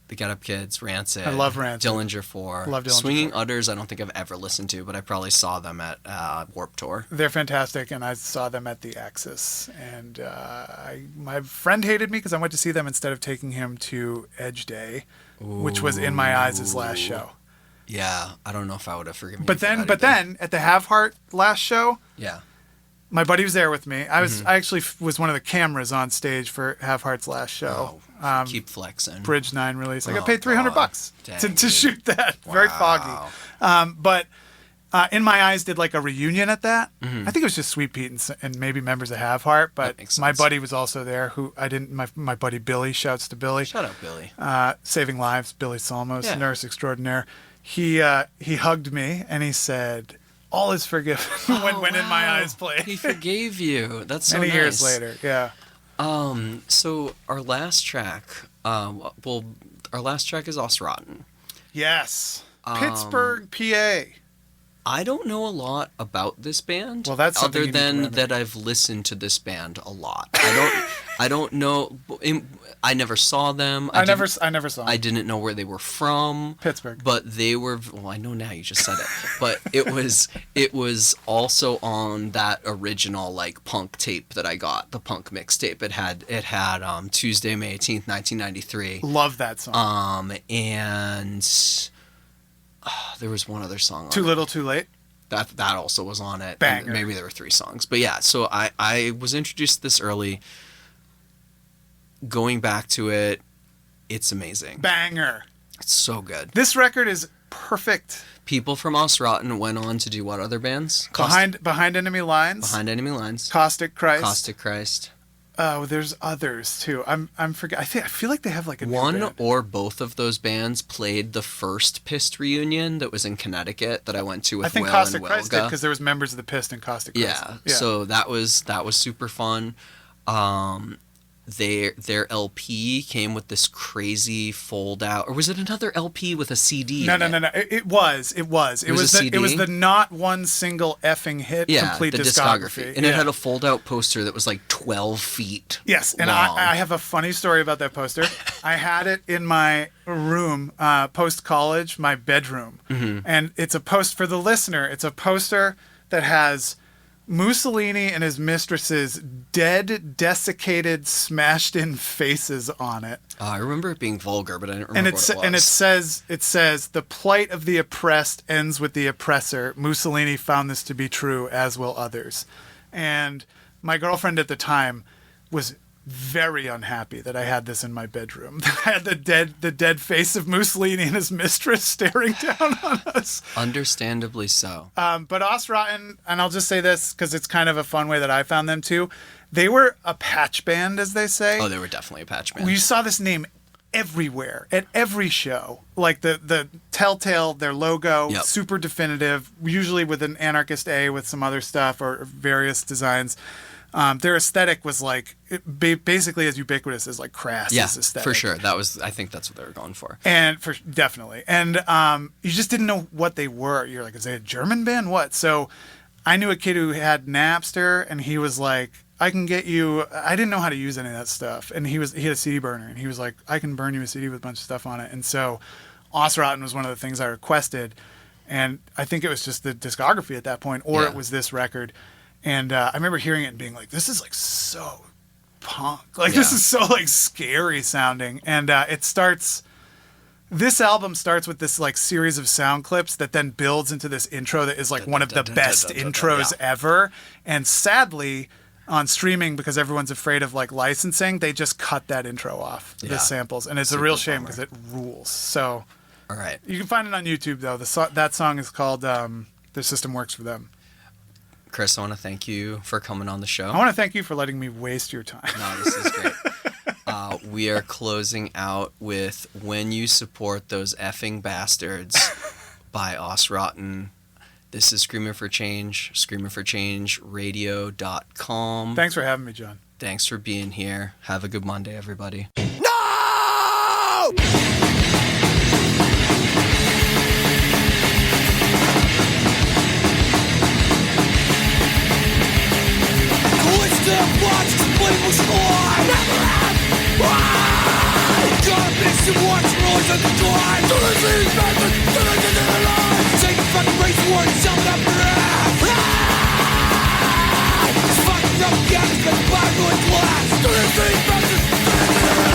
The Get Up Kids, Rancid. I love Rancid. Dillinger 4. Love Dillinger Swinging 4. Udders, I don't think I've ever listened to, but I probably saw them at Warped Tour. They're fantastic, and I saw them at the Axis. And my friend hated me because I went to see them instead of taking him to Edge Day, which was In My Eyes' last show. Yeah, I don't know if I would have forgiven you. But then at the Have Heart last show, my buddy was there with me. I actually was one of the cameras on stage for Have Heart's last show. Keep flexing. Bridge 9 release. I got paid $300 to shoot that. Wow. Very foggy. But In My Eyes did like a reunion at that. I think it was just Sweet Pete and maybe members of Have Heart. But my buddy was also there. My buddy Billy. Shouts to Billy. Shout out Billy. Saving Lives. Billy Salmos, nurse extraordinaire. He hugged me and he said, "All is forgiven." when In My Eyes played. He forgave you. That's so many nice. years later. Yeah. So our last track, our last track is Os Rotten. Yes. Pittsburgh, PA. I don't know a lot about this band. Well, that's something other you need to than remember. that I've listened to this band a lot. I don't know. I never saw them. I never saw them. I didn't know where they were from. Pittsburgh. But they were. Well, I know now. You just said it. But it was also on that original like punk tape that I got, the punk mixtape. It had Tuesday, May 18th, 1993. Love that song. And there was one other song on Too Little, Too Late. That also was on it. Banger. And maybe there were 3 songs. But yeah, so I was introduced to this early. Going back to it, it's amazing. Banger. It's so good. This record is perfect. People from Osrotten went on to do what other bands? Behind Enemy Lines. Behind Enemy Lines. Caustic Christ. Caustic Christ. Oh, there's others too. I'm forget. I feel like they have like a new One band. or both of those bands played the first Pissed reunion that was in Connecticut that I went to with I think Will Caustic and Christ did Wilga. because there was members of the Pissed and Caustic Christ. Yeah. So that was super fun. Their LP came with this crazy fold out, or was it another LP with a CD? No. It was a CD? It was the not one single effing hit complete the discography. And it had a fold out poster that was like 12 feet. Yes, and long. I have a funny story about that poster. I had it in my room post college, my bedroom, and it's a post for the listener. It's a poster that has Mussolini and his mistress's dead, desiccated, smashed-in faces on it. I remember it being vulgar, but I don't remember what it was. And it says, the plight of the oppressed ends with the oppressor. Mussolini found this to be true, as will others. And my girlfriend at the time was very unhappy that I had this in my bedroom. I had the dead face of Mussolini and his mistress staring down on us. Understandably so. But Osrotten, and I'll just say this because it's kind of a fun way that I found them too, they were a patch band, as they say. Oh, they were definitely a patch band. We saw this name everywhere, at every show. Like the Telltale, their logo, Yep. super definitive, usually with an anarchist A with some other stuff or various designs. Their aesthetic was like basically as ubiquitous as like Crass's aesthetic. for sure. I think that's what they were going for. And definitely. And you just didn't know what they were. You're like, is they a German band? What? So I knew a kid who had Napster, and he was like, I can get you. I didn't know how to use any of that stuff, and he had a CD burner, and he was like, I can burn you a CD with a bunch of stuff on it. And so Osrotten was one of the things I requested, and I think it was just the discography at that point, or it was this record. And I remember hearing it and being like, this is like so punk. Like this is so like scary sounding. And this album starts with this like series of sound clips that then builds into this intro that is like one of the best intros ever. And sadly, on streaming, because everyone's afraid of like licensing, they just cut that intro off, the samples. And it's a real shame because it rules. So all right. You can find it on YouTube though. That song is called The System Works for Them. Chris, I want to thank you for coming on the show. I want to thank you for letting me waste your time. No, this is great. We are closing out with When You Support Those Effing Bastards by Osrotten. This is Screaming for Change, screamingforchangeradio.com. Thanks for having me, John. Thanks for being here. Have a good Monday, everybody. No! Watch explain what's on. Never have. Gotta fix some watch rules at the door. Do the things back to the line. Take a fucking race war and sell it up your ass. This fucking propaganda is like a bottle of glass. Do the things back to the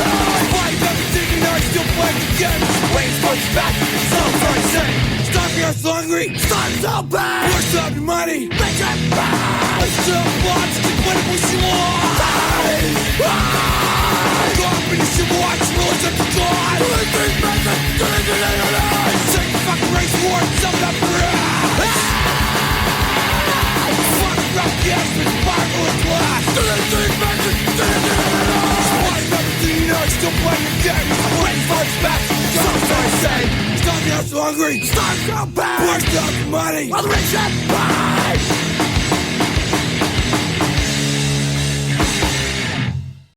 line. Fight everything and I still play again. Race punch back. So very sick. Stop your hungry. Stop so bad. Push up your money. Make it bad. Let's still watch the what you want. Go up and you should watch rules at the door. Do the things back to the line. Take a fucking race war and sell it up your ass. Fucking propaganda with bottle of glass. Do the things back to the line. Fight everything you know. Still playing the game. Race punch back. So I say. Stop your hungry. Stop so bad. Push up your money. While the rich get by.